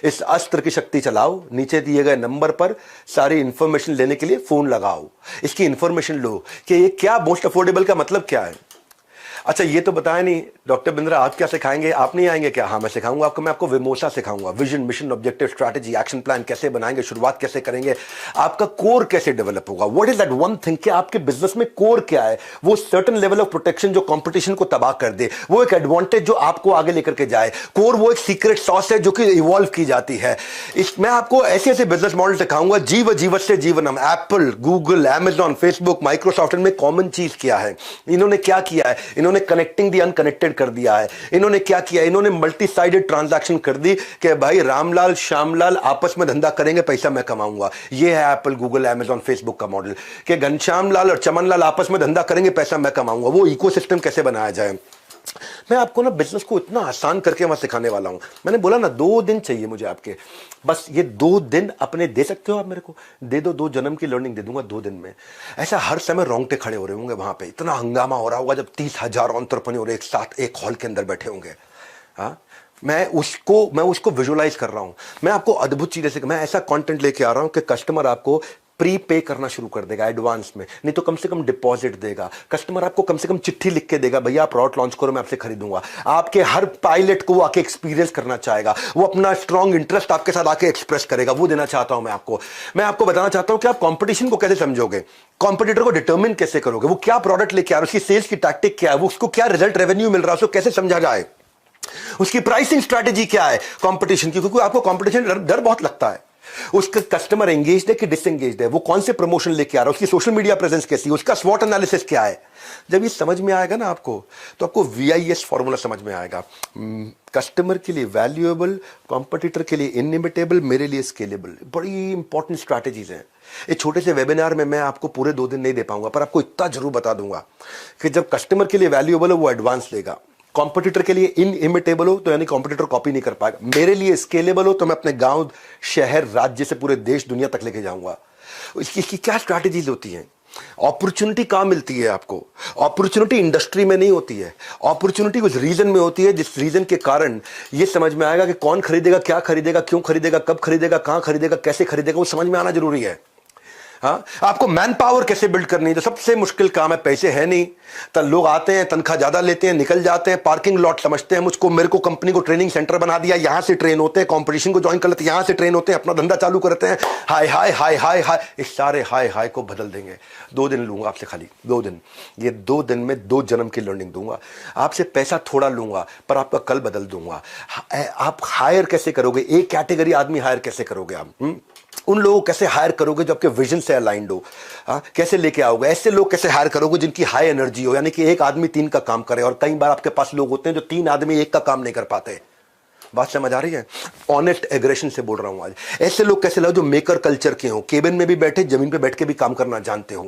इस अस्त्र की शक्ति चलाओ, नीचे दिए गए नंबर पर सारी इंफॉर्मेशन लेने के लिए फोन लगाओ, इसकी इंफॉर्मेशन लो कि ये क्या मोस्ट अफोर्डेबल का मतलब क्या है। अच्छा, ये तो बताया नहीं डॉक्टर बिंद्रा, आप क्या सिखाएंगे? आप नहीं आएंगे क्या? हाँ, मैं सिखाऊंगा आपको। मैं आपको विमोसा सिखाऊंगा, vision, mission, objective, strategy, action plan कैसे बनाएंगे, शुरुआत कैसे करेंगे, आपका कोर कैसे डेवलप होगा। What is that one thing कि आपके बिजनेस में कोर क्या है? वो सर्टेन लेवल ऑफ प्रोटेक्शन जो कंपटीशन को तबाह कर दे, वो एक एडवांटेज जो आपको आगे लेकर के जाए। कोर वो एक सीक्रेट सॉस है जो कि इवॉल्व की जाती है। मैं आपको ऐसे ऐसे बिजनेस मॉडल सिखाऊंगा, जीवस्य जीवनम। Apple, Google, Amazon, Facebook, Microsoft में कॉमन चीज क्या है? इन्होंने क्या किया है? इन्होंने कनेक्टिंग दी अनकनेक्टेड कर दिया है। इन्होंने क्या किया? इन्होंने मल्टी साइडेड ट्रांजैक्शन कर दी कि भाई रामलाल श्यामलाल आपस में धंधा करेंगे, पैसा मैं कमाऊंगा। ये है एप्पल, गूगल, अमेजॉन, फेसबुक का मॉडल कि घनश्याम लाल और चमन लाल आपस में धंधा करेंगे, पैसा मैं कमाऊंगा। वो इकोसिस्टम कैसे बनाया जाए, मैं आपको ना बिजनेस को इतना आसान करके वहां सिखाने वाला हूं। मैंने बोला ना 2 दिन चाहिए मुझे आपके, बस ये 2 दिन अपने दे सकते हो आप मेरे को? दे दो, 2 जन्म की लर्निंग दे दूंगा 2 दिन में। ऐसा हर समय रोंगटे खड़े हो रहे होंगे वहां पे, इतना हंगामा हो रहा होगा जब 30,000 एंटरप्रेन्योर एक साथ एक हॉल के अंदर बैठे होंगे। हाँ, मैं उसको विजुअलाइज कर रहा हूं। मैं आपको अद्भुत चीजें से, मैं ऐसा कंटेंट लेके आ रहा हूं कि कस्टमर आपको प्री पे करना शुरू कर देगा एडवांस में, नहीं तो कम से कम डिपॉजिट देगा। कस्टमर आपको कम से कम चिट्ठी लिख के देगा, भैया आप प्रोडक्ट लॉन्च करो, मैं आपसे खरीदूंगा। आपके हर पायलट को आके एक्सपीरियंस करना चाहेगा, वो अपना स्ट्रॉन्ग इंटरेस्ट आपके साथ आके एक्सप्रेस करेगा। वो देना चाहता हूं मैं आपको। मैं आपको बताना चाहता हूं कि आप कंपटीशन को कैसे समझोगे, कॉम्पिटिटर को डिटर्मिन कैसे करोगे, वो क्या प्रोडक्ट लेके आ रहा है, उसकी सेल्स की टैक्टिक क्या है, वो उसको क्या रिजल्ट रेवेन्यू मिल रहा है, उसको कैसे समझा जाए, उसकी प्राइसिंग स्ट्रैटेजी क्या है कंपटीशन की, क्योंकि आपको कंपटीशन डर बहुत लगता है। उसका कस्टमर एंगेज्ड है कि डिसएंगेज्ड है, वो कौन से प्रमोशन लेके आ रहा है, उसकी सोशल मीडिया प्रेजेंस कैसी है, उसका स्वॉट एनालिसिस क्या है। जब ये समझ में आएगा ना आपको, तो आपको VIS फॉर्मूला समझ में आएगा। कस्टमर के लिए वैल्यूएबल, कॉम्पिटिटर के लिए इनइमिटेबल, मेरे लिए स्केलेबल। बड़ी इंपॉर्टेंट स्ट्रैटेजीज हैं। एक छोटे से वेबिनार में मैं आपको पूरे 2 दिन नहीं दे पाऊंगा, पर आपको इतना जरूर बता दूंगा कि जब कस्टमर के लिए वैल्यूएबल हो वो एडवांस लेगा, कॉम्पिटिटर के लिए इनइमिटेबल हो तो यानी कॉम्पिटिटर कॉपी नहीं कर पाएगा, मेरे लिए स्केलेबल हो तो मैं अपने गांव, शहर, राज्य से पूरे देश, दुनिया तक लेके जाऊंगा। इसकी क्या स्ट्रैटेजीज होती हैं? अपॉर्चुनिटी कहां मिलती है आपको? अपॉर्चुनिटी इंडस्ट्री में नहीं होती है, अपॉर्चुनिटी उस रीजन में होती है जिस रीजन के कारण ये समझ में आएगा कि कौन खरीदेगा, क्या खरीदेगा, क्यों खरीदेगा, कब खरीदेगा, कहां खरीदेगा, कैसे खरीदेगा, वो समझ में आना जरूरी है। हाँ, आपको मैन पावर कैसे बिल्ड करनी है, तो सबसे मुश्किल काम है। पैसे है नहीं तो लोग आते हैं, तनख्वाह ज्यादा लेते हैं, निकल जाते हैं, पार्किंग लॉट समझते हैं मुझको, मेरे को कंपनी को ट्रेनिंग सेंटर बना दिया, यहां से ट्रेन होते हैं, कंपटीशन को ज्वाइन कर लेते हैं, यहां से ट्रेन होते हैं, अपना धंधा चालू करते हैं। हाय हाय हाय हाय हाय, इस सारे हाय हाय को बदल देंगे। 2 दिन लूंगा आपसे, खाली 2 दिन। ये 2 दिन में 2 जन्म की लर्निंग दूंगा आपसे। पैसा थोड़ा लूंगा पर आपका कल बदल दूंगा। आप हायर कैसे करोगे, एक कैटेगरी आदमी हायर कैसे करोगे आप? उन लोगों को कैसे हायर करोगे जो आपके विजन से अलाइंड हो? कैसे लेके आओगे? ऐसे लोग कैसे हायर करोगे जिनकी हाई एनर्जी हो, यानी कि एक आदमी 3 का काम करे। और कई बार आपके पास लोग होते हैं जो 3 आदमी 1 का काम नहीं कर पाते। बात समझ आ रही है? ऑनेस्ट एग्रेशन से बोल रहा हूं आज। ऐसे लोग कैसे लाओ जो मेकर कल्चर के हो, केबिन में भी बैठे, जमीन पे बैठ के भी काम करना जानते हो।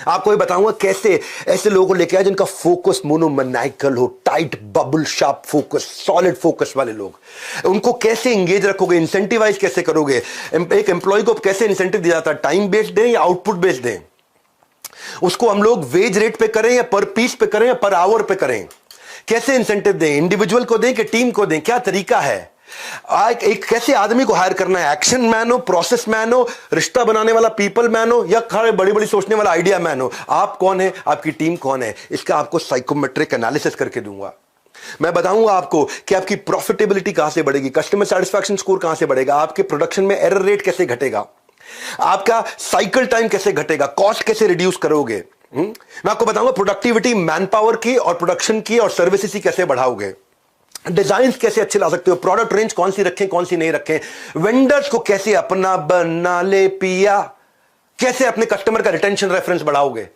आपको ये बताऊंगा कैसे ऐसे लोगों को लेके आए जिनका फोकस मोनोमैनिकल हो, tight bubble sharp focus, solid focus वाले लोग। उनको कैसे इंगेज रखोगे, इंसेंटिवाइज कैसे करोगे? एक एम्प्लॉय को कैसे इंसेंटिव दिया जाता है, टाइम बेस्ड दें या आउटपुट बेस्ड दें? उसको हम लोग वेज रेट पे करें या पर पीस पे करें या पर आवर पे करें? कैसे इंसेंटिव दें, इंडिविजुअल को दें कि टीम को दें, क्या तरीका है? एक कैसे आदमी को हायर करना है, एक्शन मैन हो, प्रोसेस मैन हो, रिश्ता बनाने वाला पीपल मैन हो, या खड़े बड़ी बड़ी सोचने वाला आइडिया मैन हो? आप कौन है, आपकी टीम कौन है, इसका आपको साइकोमेट्रिक एनालिसिस करके दूंगा। मैं बताऊंगा आपको कि आपकी प्रॉफिटेबिलिटी कहां से बढ़ेगी, कस्टमर सेटिस्फैक्शन स्कोर कहां से बढ़ेगा, आपके प्रोडक्शन में एरर रेट कैसे घटेगा। आपका साइकिल टाइम कैसे घटेगा, कॉस्ट कैसे रिड्यूस करोगे। मैं आपको बताऊंगा प्रोडक्टिविटी मैन पावर की और प्रोडक्शन की और सर्विसेज की कैसे बढ़ाओगे, डिजाइन कैसे अच्छे ला सकते हो, प्रोडक्ट रेंज कौन सी रखें कौन सी नहीं रखें, वेंडर्स को कैसे अपना बना ले पिया, कैसे अपने कस्टमर का रिटेंशन रेफरेंस बढ़ाओगे,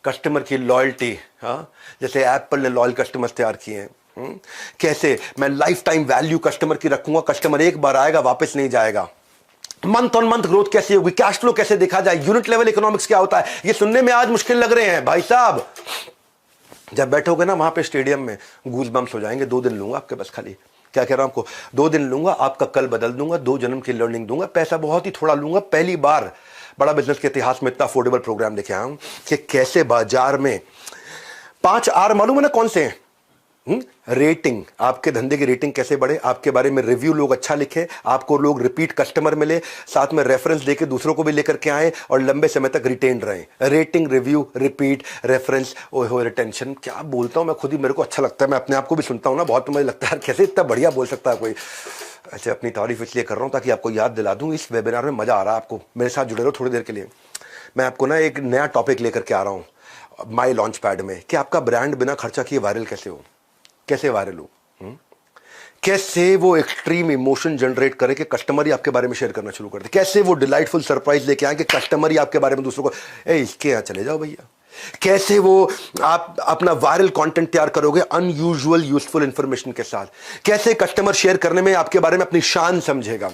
कस्टमर की लॉयल्टी, जैसे एप्पल ने लॉयल कस्टमर्स तैयार किए हैं, कैसे मैं लाइफ टाइम वैल्यू कस्टमर की रखूंगा, कस्टमर एक बार आएगा वापस नहीं जाएगा, मंथ ऑन मंथ ग्रोथ कैसे होगी, कैश फ्लो कैसे देखा जाए, यूनिट लेवल इकोनॉमिक्स क्या होता है। ये सुनने में आज मुश्किल लग रहे हैं भाई साहब, जब बैठोगे ना वहां पे स्टेडियम में गूज बम्स हो जाएंगे। 2 दिन लूंगा आपके बस, खाली क्या कह रहा हूं आपको, 2 दिन लूंगा, आपका कल बदल दूंगा, 2 जन्म की लर्निंग दूंगा, पैसा बहुत ही थोड़ा लूंगा। पहली बार बड़ा बिजनेस के इतिहास में इतना अफोर्डेबल प्रोग्राम लेके आया हूं कि कैसे बाजार में 5 आर मालूम है ना कौन से हैं, रेटिंग, आपके धंधे की रेटिंग कैसे बढ़े, आपके बारे में रिव्यू लोग अच्छा लिखे, आपको लोग रिपीट कस्टमर मिले, साथ में रेफरेंस देके दूसरों को भी लेकर के आए और लंबे समय तक रिटेन रहे। रेटिंग, रिव्यू, रिपीट, रेफरेंस, ओहो रिटेंशन, क्या बोलता हूं मैं खुद ही, मेरे को अच्छा लगता है, मैं अपने आप को भी सुनता हूं ना बहुत, तो मुझे लगता है कैसे इतना बढ़िया बोल सकता है कोई। अच्छा, अपनी तारीफ इसलिए कर रहा हूं ताकि आपको याद दिला दूं, इस वेबिनार में मजा आ रहा है आपको, मेरे साथ जुड़े रहो थोड़ी देर के लिए। मैं आपको ना एक नया टॉपिक लेकर के आ रहा हूं माई लॉन्च पैड में, कि आपका ब्रांड बिना खर्चा किए वायरल कैसे हो, कैसे वायरल हो, कैसे वो एक्सट्रीम इमोशन जनरेट करे कि कस्टमर ही आपके बारे में शेयर करना शुरू कर दे, कैसे वो डिलाइटफुल सरप्राइज लेके आए कि कस्टमर ही आपके बारे में दूसरों को, इसके यहां चले जाओ भैया, कैसे वो आप अपना वायरल कंटेंट तैयार करोगे अनयूजुअल यूजफुल इंफॉर्मेशन के साथ, कैसे कस्टमर शेयर करने में आपके बारे में अपनी शान समझेगा,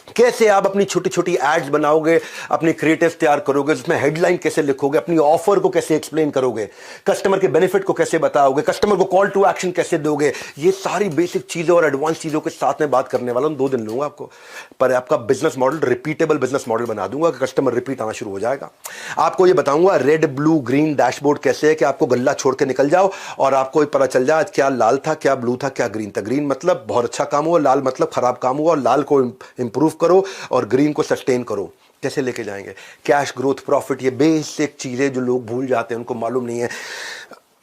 कैसे आप अपनी छोटी छोटी एड्स बनाओगे, अपनी क्रिएटिव तैयार करोगे, उसमें हेडलाइन कैसे लिखोगे, अपनी ऑफर को कैसे एक्सप्लेन करोगे, कस्टमर के बेनिफिट को कैसे बताओगे, कस्टमर को कॉल टू एक्शन कैसे दोगे, ये सारी बेसिक चीजें और एडवांस चीजों के साथ में बात करने वाला हूं। 2 दिन लूंगा आपको, पर आपका business model repeatable business model बना दूंगा कि कस्टमर रिपीट आना शुरू हो जाएगा। आपको ये बताऊंगा रेड ब्लू ग्रीन डैशबोर्ड कैसे है कि आपको गल्ला छोड़ के निकल जाओ और आपको पता चल जाए आज क्या लाल था, क्या ब्लू था, क्या ग्रीन था। ग्रीन मतलब बहुत अच्छा काम हुआ, लाल मतलब खराब काम हुआ, और लाल को इंप्रूव करो और ग्रीन को सस्टेन करो। कैसे लेके जाएंगे, कैश ग्रोथ, प्रॉफिट, ये बेसिक चीजें जो लोग भूल जाते हैं, उनको मालूम नहीं है।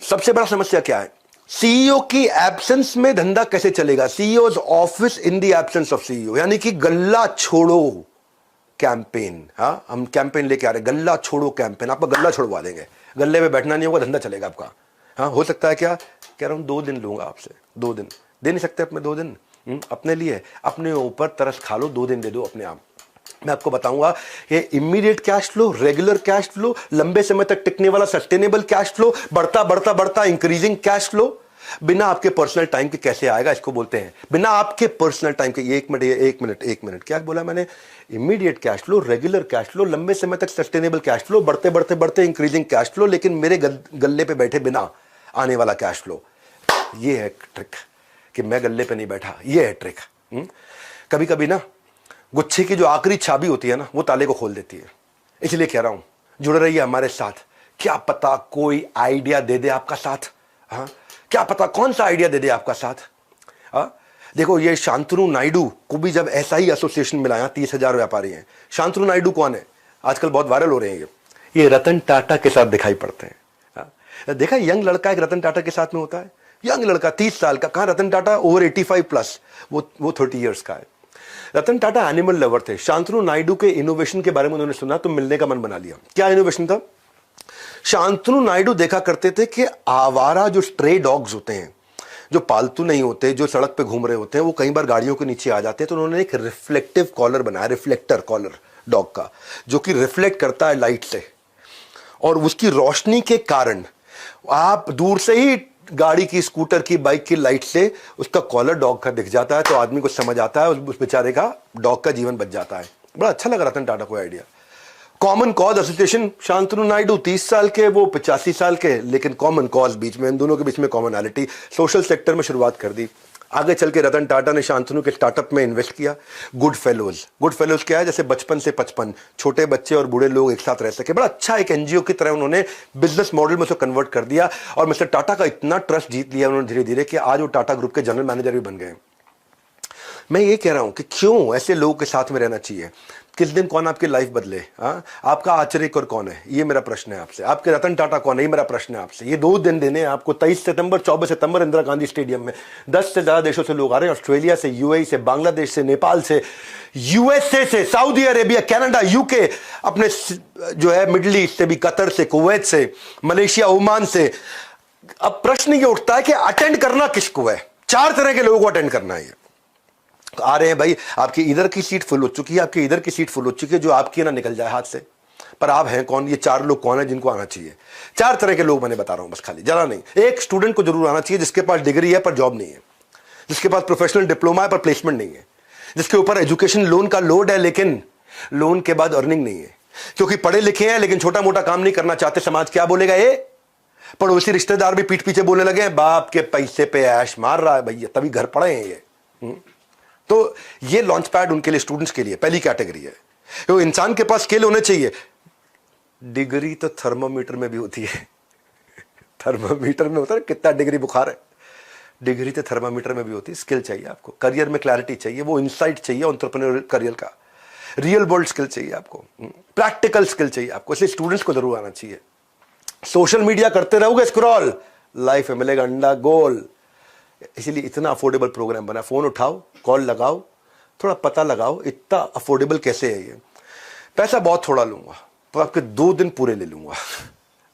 सबसे बड़ा समस्या क्या है, सीईओ की एब्सेंस में धंधा कैसे चलेगा, CEOs office in the absence of CEO, यानी कि गल्ला छोड़ो कैंपेन। हम कैंपेन लेके आ रहे, गल्ला छोड़ो कैंपेन, आपका गल्ला छोड़वा देंगे, गल्ले में बैठना नहीं होगा, धंधा चलेगा आपका। हो सकता है क्या, कह रहा हूं 2 दिन लूंगा आपसे, 2 दिन दे नहीं सकते अपने 2 दिन अपने लिए, अपने ऊपर तरस खा लो, 2 दिन दे दो अपने आप। मैं आपको बताऊंगा ये immediate cash flow, regular cash flow, लंबे समय तक टिकने वाला सस्टेनेबल कैश फ्लो, बढ़ता बढ़ता बढ़ता इंक्रीजिंग कैश फ्लो, बिना आपके पर्सनल टाइम के कैसे आएगा, इसको बोलते हैं बिना आपके पर्सनल टाइम के। एक मिनट क्या बोला मैंने, immediate cash flow, regular cash flow, लंबे समय तक सस्टेनेबल कैश फ्लो, बढ़ते बढ़ते बढ़ते इंक्रीजिंग कैश फ्लो, लेकिन मेरे गल्ले पे बैठे बिना आने वाला कैश फ्लो। ये है ट्रिक कि मैं गल्ले पे नहीं बैठा, ये है ट्रिक। कभी कभी ना गुच्छे की जो आखिरी चाबी होती है ना, वो ताले को खोल देती है। इसलिए कह रहा हूं जुड़े रहिए हमारे साथ, क्या पता कोई आइडिया दे दे आपका साथ। क्या पता कौन सा आइडिया दे दे आपका साथ। देखो ये शांतनु नायडू को भी जब ऐसा ही एसोसिएशन मिलाया, 30,000 व्यापारी हैं। शांतनु नायडू कौन है, आजकल बहुत वायरल हो रहे हैं, ये रतन टाटा के साथ दिखाई पड़ते हैं। देखा यंग लड़का एक रतन टाटा के साथ में होता है, यंग लड़का 30 साल का, कहां रतन टाटा ओवर 85 प्लस, वो 30 इयर्स का है। रतन टाटा एनिमल लवर थे। शांतनु नायडू के इनोवेशन के बारे में उन्होंने सुना तो मिलने का मन बना लिया। क्या इनोवेशन था, शांतनु नायडू देखा करते थे कि आवारा जो स्ट्रे डॉग्स होते हैं, जो पालतू नहीं होते, जो सड़क पे घूम रहे होते हैं, वो कई बार गाड़ियों के नीचे आ जाते हैं, तो उन्होंने एक रिफ्लेक्टिव कॉलर बनाया, रिफ्लेक्टर कॉलर डॉग का, जो कि रिफ्लेक्ट करता है लाइट से, और उसकी रोशनी के कारण आप दूर से ही गाड़ी की, स्कूटर की, बाइक की लाइट से उसका कॉलर डॉग का दिख जाता है, तो आदमी को समझ आता है, उस बेचारे का डॉग का जीवन बच जाता है। बड़ा अच्छा लगा रतन टाटा को idea. Common cause association, Shantanu Naidu 30 साल के, वो 85 साल के, लेकिन कॉमन कॉज बीच में, इन दोनों के बीच में कॉमनैलिटी, सोशल सेक्टर में शुरुआत कर दी। आगे चल के रतन टाटा ने शांतनु के स्टार्टअप में इन्वेस्ट किया, गुड फेलोज। गुड फेलोज क्या है, जैसे बचपन से 55 छोटे बच्चे और बूढ़े लोग एक साथ रह सके। बड़ा अच्छा एक एनजीओ की तरह उन्होंने बिजनेस मॉडल में उसको कन्वर्ट कर दिया, और मिस्टर टाटा का इतना ट्रस्ट जीत लिया उन्होंने धीरे धीरे कि आज वो टाटा ग्रुप के जनरल मैनेजर भी बन गए। मैं ये कह रहा हूं कि क्यों ऐसे लोगों के साथ में रहना चाहिए। किस दिन कौन आपकी लाइफ बदले? आपका आचर्यकर कौन है, ये मेरा प्रश्न है आपसे। आपके रतन टाटा कौन है, ये मेरा प्रश्न है आपसे। ये 2 दिन देने हैं आपको, 23 सितंबर 24 सितंबर इंदिरा गांधी स्टेडियम में 10 से ज्यादा देशों से लोग आ रहे हैं, ऑस्ट्रेलिया से, यूएई से, बांग्लादेश से, नेपाल से, यूएसए से, सऊदी अरेबिया, कनाडा, यूके, अपने जो है मिडिल ईस्ट से भी, कतर से, कुवैत से, मलेशिया, ओमान से। अब प्रश्न ये उठता है कि अटेंड करना किसको है? 4 तरह के लोगों को अटेंड करना है। आ रहे हैं भाई, आपकी इधर की सीट फुल हो चुकी है, आपकी इधर की सीट फुल हो चुकी है, जो आपकी ना निकल जाए हाथ से। पर आप हैं कौन? ये 4 लोग कौन है जिनको आना चाहिए? 4 तरह के लोग मैंने बता रहा हूं, बस खाली जरा नहीं। एक स्टूडेंट को जरूर आना चाहिए जिसके पास डिग्री है पर जॉब नहीं है, जिसके पास प्रोफेशनल डिप्लोमा है पर प्लेसमेंट नहीं है, जिसके ऊपर एजुकेशन लोन का लोड है लेकिन लोन के बाद अर्निंग नहीं है, क्योंकि पढ़े लिखे हैं लेकिन छोटा मोटा काम नहीं करना चाहते। समाज क्या बोलेगा? ये पड़ोसी रिश्तेदार भी पीठ पीछे बोलने लगे हैं, बाप के पैसे पे ऐश मार रहा है भैया, तभी घर पड़े हैं ये। तो ये लॉन्च पैड उनके लिए, स्टूडेंट्स के लिए पहली कैटेगरी है। तो इंसान के पास स्किल होने चाहिए। डिग्री तो थर्मोमीटर में भी होती है, थर्मोमीटर में होता है कितना डिग्री बुखार है, डिग्री तो थर्मोमीटर में भी होती है। स्किल चाहिए आपको, करियर में क्लैरिटी चाहिए, वो इनसाइट चाहिए एंटरप्रेन्योर करियर का, रियल वर्ल्ड स्किल चाहिए आपको, प्रैक्टिकल स्किल चाहिए आपको। इसलिए स्टूडेंट्स को जरूर आना चाहिए। सोशल मीडिया करते रहोगे स्क्रॉल, लाइफ में मिलेगा अंडा गोल। इसीलिए इतना अफोर्डेबल प्रोग्राम बना। फोन उठाओ, कॉल लगाओ, थोड़ा पता लगाओ इतना अफोर्डेबल कैसे है ये। पैसा बहुत थोड़ा लूंगा, तो आपके 2 दिन पूरे ले लूंगा,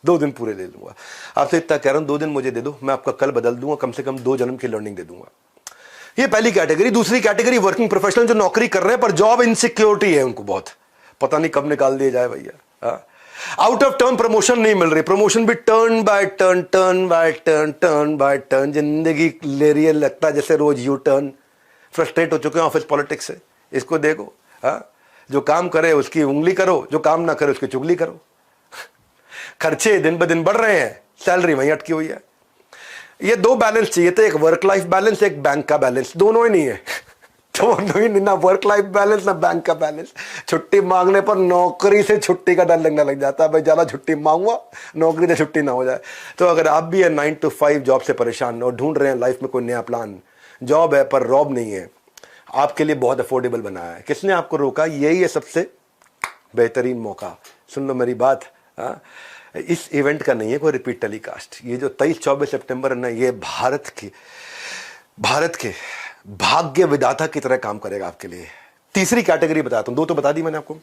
2 दिन पूरे ले लूंगा। आपसे इतना कह रहा हूं, 2 दिन मुझे दे दो, मैं आपका कल बदल दूंगा, कम से कम 2 जन्म की लर्निंग दे दूंगा। ये पहली कैटेगरी। दूसरी कैटेगरी वर्किंग प्रोफेशनल, जो नौकरी कर रहे हैं पर जॉब इनसिक्योरिटी है उनको बहुत, पता नहीं कब निकाल दिया जाए भैया। आउट ऑफ टर्न प्रमोशन नहीं मिल रही, प्रमोशन भी turn by turn, turn by turn, turn by turn, जिंदगी ले रही है, लगता है जैसे रोज यू टर्न। फ्रस्ट्रेट हो चुके हैं ऑफिस पॉलिटिक्स से। इसको देखो, जो काम करे उसकी उंगली करो, जो काम ना करे उसकी चुगली करो। खर्चे दिन ब दिन बढ़ रहे हैं, सैलरी वहीं अटकी हुई है। ये 2 बैलेंस चाहिए थे, एक वर्क लाइफ बैलेंस, एक बैंक का बैलेंस। दोनों ही नहीं है, दोनों ही नहीं, ना वर्क लाइफ बैलेंस ना बैंक का बैलेंस। छुट्टी मांगने पर नौकरी से छुट्टी का डर लगने लग जाता है, भाई ज्यादा छुट्टी मांगूंगा नौकरी से छुट्टी ना हो जाए। तो अगर आप भी 9 to 5 जॉब से परेशान और ढूंढ रहे हैं लाइफ में कोई नया प्लान, जॉब है पर रॉब नहीं है, आपके लिए बहुत अफोर्डेबल बनाया है। किसने आपको रोका? यही है सबसे बेहतरीन मौका। सुन लो मेरी बात, इस इवेंट का नहीं है कोई रिपीट टेलीकास्ट। ये जो 23-24 सितंबर है ना, ये भारत के भाग्य विधाता की तरह काम करेगा आपके लिए। तीसरी कैटेगरी बताता हूं, 2 तो बता दी मैंने आपको,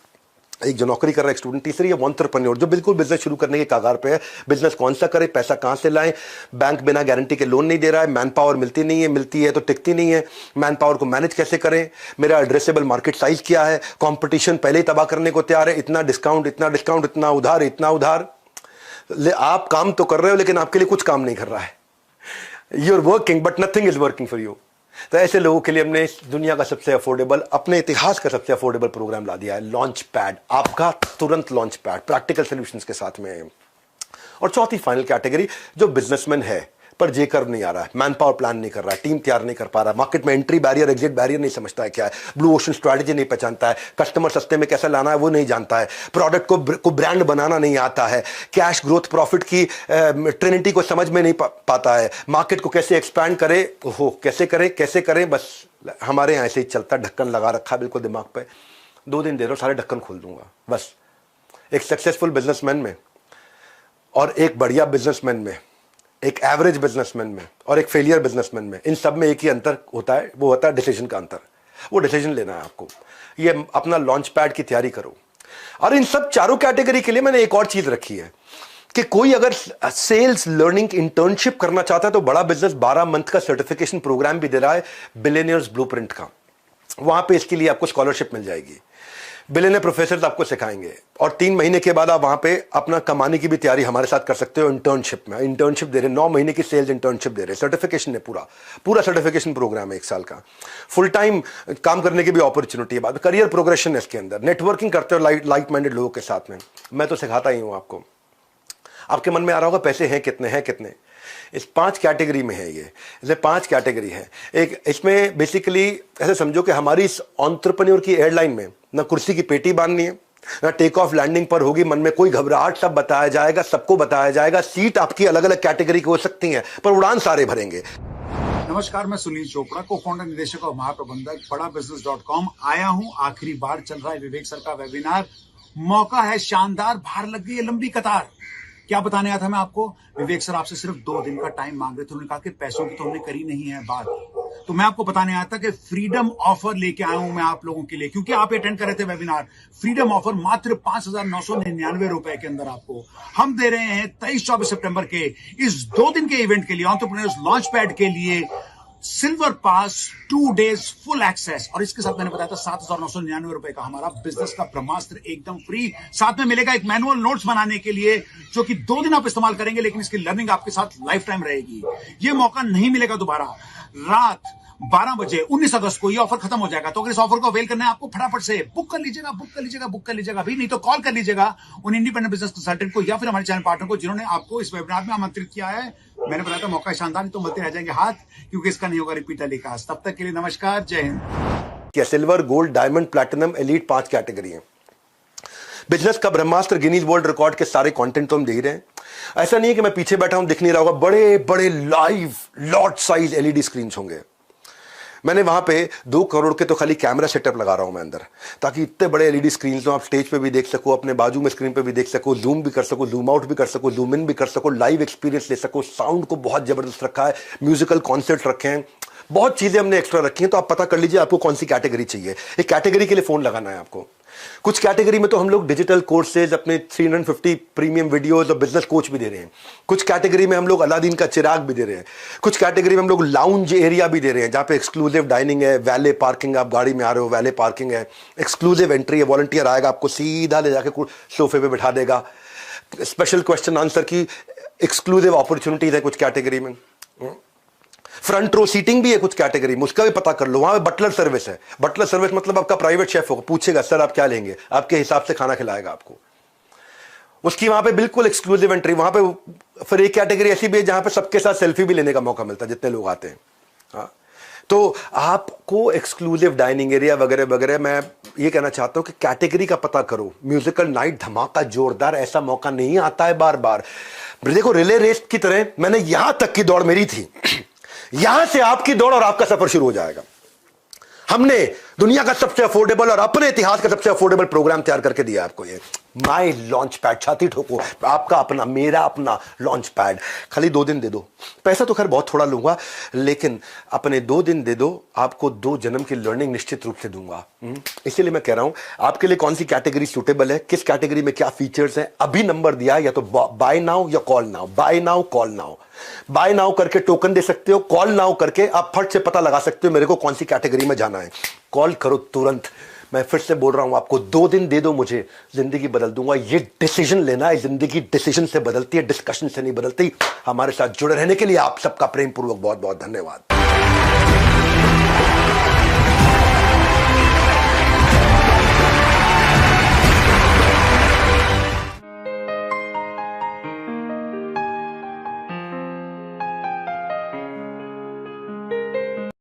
एक जो नौकरी कर रहा है एक स्टूडेंट, तीसरी है एंटरप्रेन्योर, जो बिल्कुल बिजनेस शुरू करने के कागार पे है। बिजनेस कौन सा करे, पैसा कहां से लाएं, बैंक बिना गारंटी के लोन नहीं दे रहा है, मैन पावर मिलती नहीं है, मिलती है तो टिकती नहीं है, मैन पावर को मैनेज कैसे करें, मेरा एड्रेसेबल मार्केट साइज क्या है, कंपटीशन पहले ही तबाह करने को तैयार है, इतना डिस्काउंट, इतना डिस्काउंट, इतना उधार, इतना उधार। आप काम तो कर रहे हो लेकिन आपके लिए कुछ काम नहीं कर रहा है। You are working but nothing is working for you. तो ऐसे लोगों के लिए हमने इस दुनिया का सबसे अफोर्डेबल, अपने इतिहास का सबसे अफोर्डेबल प्रोग्राम ला दिया है, लॉन्च पैड। आपका तुरंत लॉन्च पैड प्रैक्टिकल सॉल्यूशंस के साथ में। और चौथी फाइनल कैटेगरी, जो बिजनेसमैन है पर जे कर्व नहीं आ रहा है, मैन पावर प्लान नहीं कर रहा है, टीम तैयार नहीं कर पा रहा, मार्केट में एंट्री बैरियर एग्जिट बैरियर नहीं समझता है क्या है, ब्लू ओशन स्ट्रैटेजी नहीं पहचानता है, कस्टमर सस्ते में कैसे लाना है वो नहीं जानता है, प्रोडक्ट को ब्रांड बनाना नहीं आता है, कैश ग्रोथ प्रॉफिट की ट्रिनिटी को समझ में नहीं पाता है, मार्केट को कैसे एक्सपैंड करे, कैसे करें, बस हमारे यहाँ ऐसे ही चलता, ढक्कन लगा रखा है बिल्कुल दिमाग पे। 2 दिन दे रहा हूं, सारे ढक्कन खोल दूंगा बस। एक सक्सेसफुल बिजनेसमैन में और एक बढ़िया बिजनेसमैन में, एक एवरेज बिजनेसमैन में और एक फेलियर बिजनेसमैन में, इन सब में एक ही अंतर होता है, वो होता है डिसीजन का अंतर। वो डिसीजन लेना है आपको। ये अपना लॉन्च पैड की तैयारी करो। और इन सब चारों कैटेगरी के लिए मैंने एक और चीज रखी है कि कोई अगर सेल्स लर्निंग इंटर्नशिप करना चाहता है तो बड़ा बिजनेस 12 मंथ का सर्टिफिकेशन प्रोग्राम भी दे रहा है, बिलियनियर्स ब्लूप्रिंट का। वहां पे इसके लिए आपको स्कॉलरशिप मिल जाएगी, बिलियनियर प्रोफेसर आपको सिखाएंगे और 3 महीने के बाद आप वहां पे अपना कमाने की भी तैयारी हमारे साथ कर सकते हो। इंटर्नशिप में इंटर्नशिप दे रहे, 9 महीने की सेल्स इंटर्नशिप दे रहे, सर्टिफिकेशन है, पूरा सर्टिफिकेशन प्रोग्राम है 1 साल का, फुल टाइम काम करने की भी अपॉर्चुनिटी है, बाद करियर प्रोग्रेशन है इसके अंदर, नेटवर्किंग करते हो लाइक माइंडेड लोगों के साथ में। मैं तो सिखाता ही हूं आपको। आपके मन में आ रहा होगा पैसे हैं कितने, इस 5 कैटेगरी में है। ये इसमें 5 कैटेगरी है। एक इसमें बेसिकली ऐसे समझो कि हमारी इस एंटरप्रेन्योर की एयरलाइन में ना कुर्सी की पेटी बांधनी है, ना टेक ऑफ लैंडिंग पर होगी मन में कोई घबराहट, सब बताया जाएगा, सबको बताया जाएगा। सीट आपकी अलग अलग कैटेगरी की हो सकती हैं पर उड़ान सारे भरेंगे। नमस्कार, मैं सुनील चोपड़ा, को फाउंडर, निदेशक और महाप्रबंधक बड़ाबिजनेस.com आया हूं। आखिरी बार चल रहा है विवेक सर का वेबिनार। मौका है शानदार, बाहर लग गई है लंबी कतार। क्या बताने आया था मैं आपको? विवेक सर आपसे सिर्फ 2 दिन का टाइम मांग रहे थे। उन्होंने कहा कि पैसों की तो हमने करी नहीं है बात, तो मैं आपको बताने आया था कि फ्रीडम ऑफर लेके आया हूं मैं आप लोगों के लिए, क्योंकि आप अटेंड कर रहे थे वेबिनार। फ्रीडम ऑफर मात्र 5,999 रुपए के अंदर आपको हम दे रहे हैं 23-24 सितंबर के इस 2 दिन के इवेंट के लिए, एंटरप्रेन्योर्स लॉन्च पैड के लिए सिल्वर पास 2 डेज फुल एक्सेस। और इसके साथ मैंने बताया था 7,999 रुपए का हमारा बिजनेस का ब्रह्मास्त्र एकदम फ्री। साथ में मिलेगा एक मैनुअल नोट्स बनाने के लिए, जो कि 2 दिन आप इस्तेमाल करेंगे, लेकिन इसकी लर्निंग आपके साथ लाइफ टाइम रहेगी। ये मौका नहीं मिलेगा दोबारा। रात 12 बजे 19 अगस्त को ये ऑफर खत्म हो जाएगा। तो अगर इस ऑफर को अवेल करना है आपको, फटाफट से बुक कर लीजिएगा अभी, नहीं तो कॉल कर लीजिएगा उन इंडिपेंडेंट बिजनेस कंसल्टेंट को या फिर हमारे चैनल पार्टनर को जिन्होंने आपको इस वेबिनार में आमंत्रित किया है। मैंने बताया था मौका शानदार, नहीं तो मिलते रह जाएंगे हाथ, क्योंकि इसका नहीं होगा रिपीट टेलीकास्ट। तब तक के लिए नमस्कार, जय हिंद। क्या silver, gold, diamond, platinum, elite 5 category है। बिजनेस का ब्रह्मास्त्र, गिनीज वर्ल्ड रिकॉर्ड के सारे कंटेंट तो हम दे ही रहे हैं। ऐसा नहीं है कि मैं पीछे बैठा हूं दिख नहीं रहा होगा, बड़े बड़े live lot size LED screen होंगे। मैंने वहां पे 2 करोड़ के तो खाली कैमरा सेटअप लगा रहा हूं मैं अंदर, ताकि इतने बड़े एलईडी स्क्रीन हो, आप स्टेज पे भी देख सको, अपने बाजू में स्क्रीन पे भी देख सको, जूम भी कर सको, जूम आउट भी कर सको, जूम इन भी कर सको, लाइव एक्सपीरियंस ले सको। साउंड को बहुत जबरदस्त रखा है, म्यूजिकल कॉन्सर्ट रखे हैं, बहुत चीजें हमने एक्स्ट्रा रखी हैं। तो आप पता कर लीजिए आपको कौन सी कैटेगरी चाहिए। एक कैटेगरी के लिए फोन लगाना है आपको। कुछ कैटेगरी में तो हम लोग डिजिटल कोर्सेज, अपने 350 प्रीमियम वीडियोस और बिजनेस कोच भी दे रहे हैं। कुछ कैटेगरी में हम लोग अलादीन का चिराग भी दे रहे हैं। कुछ कैटेगरी में हम लोग लाउंज एरिया भी दे रहे हैं, जहां पे एक्सक्लूसिव डाइनिंग है, वैले पार्किंग, आप गाड़ी में आ रहे हो वैले पार्किंग है, एक्सक्लूसिव एंट्री है, वॉलंटियर आएगा आपको सीधा ले जाके सोफे पे बिठा देगा। स्पेशल क्वेश्चन आंसर की एक्सक्लूसिव अपॉर्चुनिटीज है कुछ कैटेगरी में। फ्रंट रो सीटिंग भी है कुछ कैटेगरी में, उसका भी पता कर लो। वहां पे बटलर सर्विस है। बटलर सर्विस मतलब आपका प्राइवेट शेफ होगा, पूछेगा सर आप क्या लेंगे, आपके हिसाब से खाना खिलाएगा आपको। उसकी वहां पे बिल्कुल एक्सक्लूसिव एंट्री। वहां पे फिर एक कैटेगरी ऐसी भी है जहां पे सबके साथ सेल्फी भी लेने का मौका मिलता है जितने लोग आते हैं। हाँ, तो आपको एक्सक्लूसिव डाइनिंग एरिया वगैरह वगैरह। मैं ये कहना चाहता हूं कि कैटेगरी का पता करो। म्यूजिकल नाइट धमाका जोरदार, ऐसा मौका नहीं आता है बार बार। देखो रिले रेस की तरह मैंने यहां तक की दौड़ मेरी थी, यहां से आपकी दौड़ और आपका सफर शुरू हो जाएगा। हमने दुनिया का सबसे अफोर्डेबल और अपने इतिहास का सबसे अफोर्डेबल प्रोग्राम तैयार करके दिया आपको। ये माई लॉन्च पैड, छाती ठोको, आपका अपना, मेरा अपना लॉन्च पैड। खाली 2 दिन दे दो। पैसा तो खैर बहुत थोड़ा लूंगा, लेकिन अपने 2 दिन दे दो, आपको 2 जन्म की लर्निंग निश्चित रूप से दूंगा। इसीलिए मैं कह रहा हूं आपके लिए कौन सी कैटेगरी सूटेबल है, किस कैटेगरी में क्या फीचर्स हैं। अभी नंबर दिया है, या तो बाय नाउ या call now. Buy now, call now. Buy now करके टोकन दे सकते हो, कॉल नाउ करके आप फट से पता लगा सकते हो मेरे को कौन सी कैटेगरी में जाना है। कॉल करो तुरंत। मैं फिर से बोल रहा हूं आपको, 2 दिन दे दो मुझे, जिंदगी बदल दूंगा। ये डिसीजन लेना है, जिंदगी डिसीजन से बदलती है, डिस्कशन से नहीं बदलती। हमारे साथ जुड़े रहने के लिए आप सबका प्रेम पूर्वक बहुत बहुत धन्यवाद।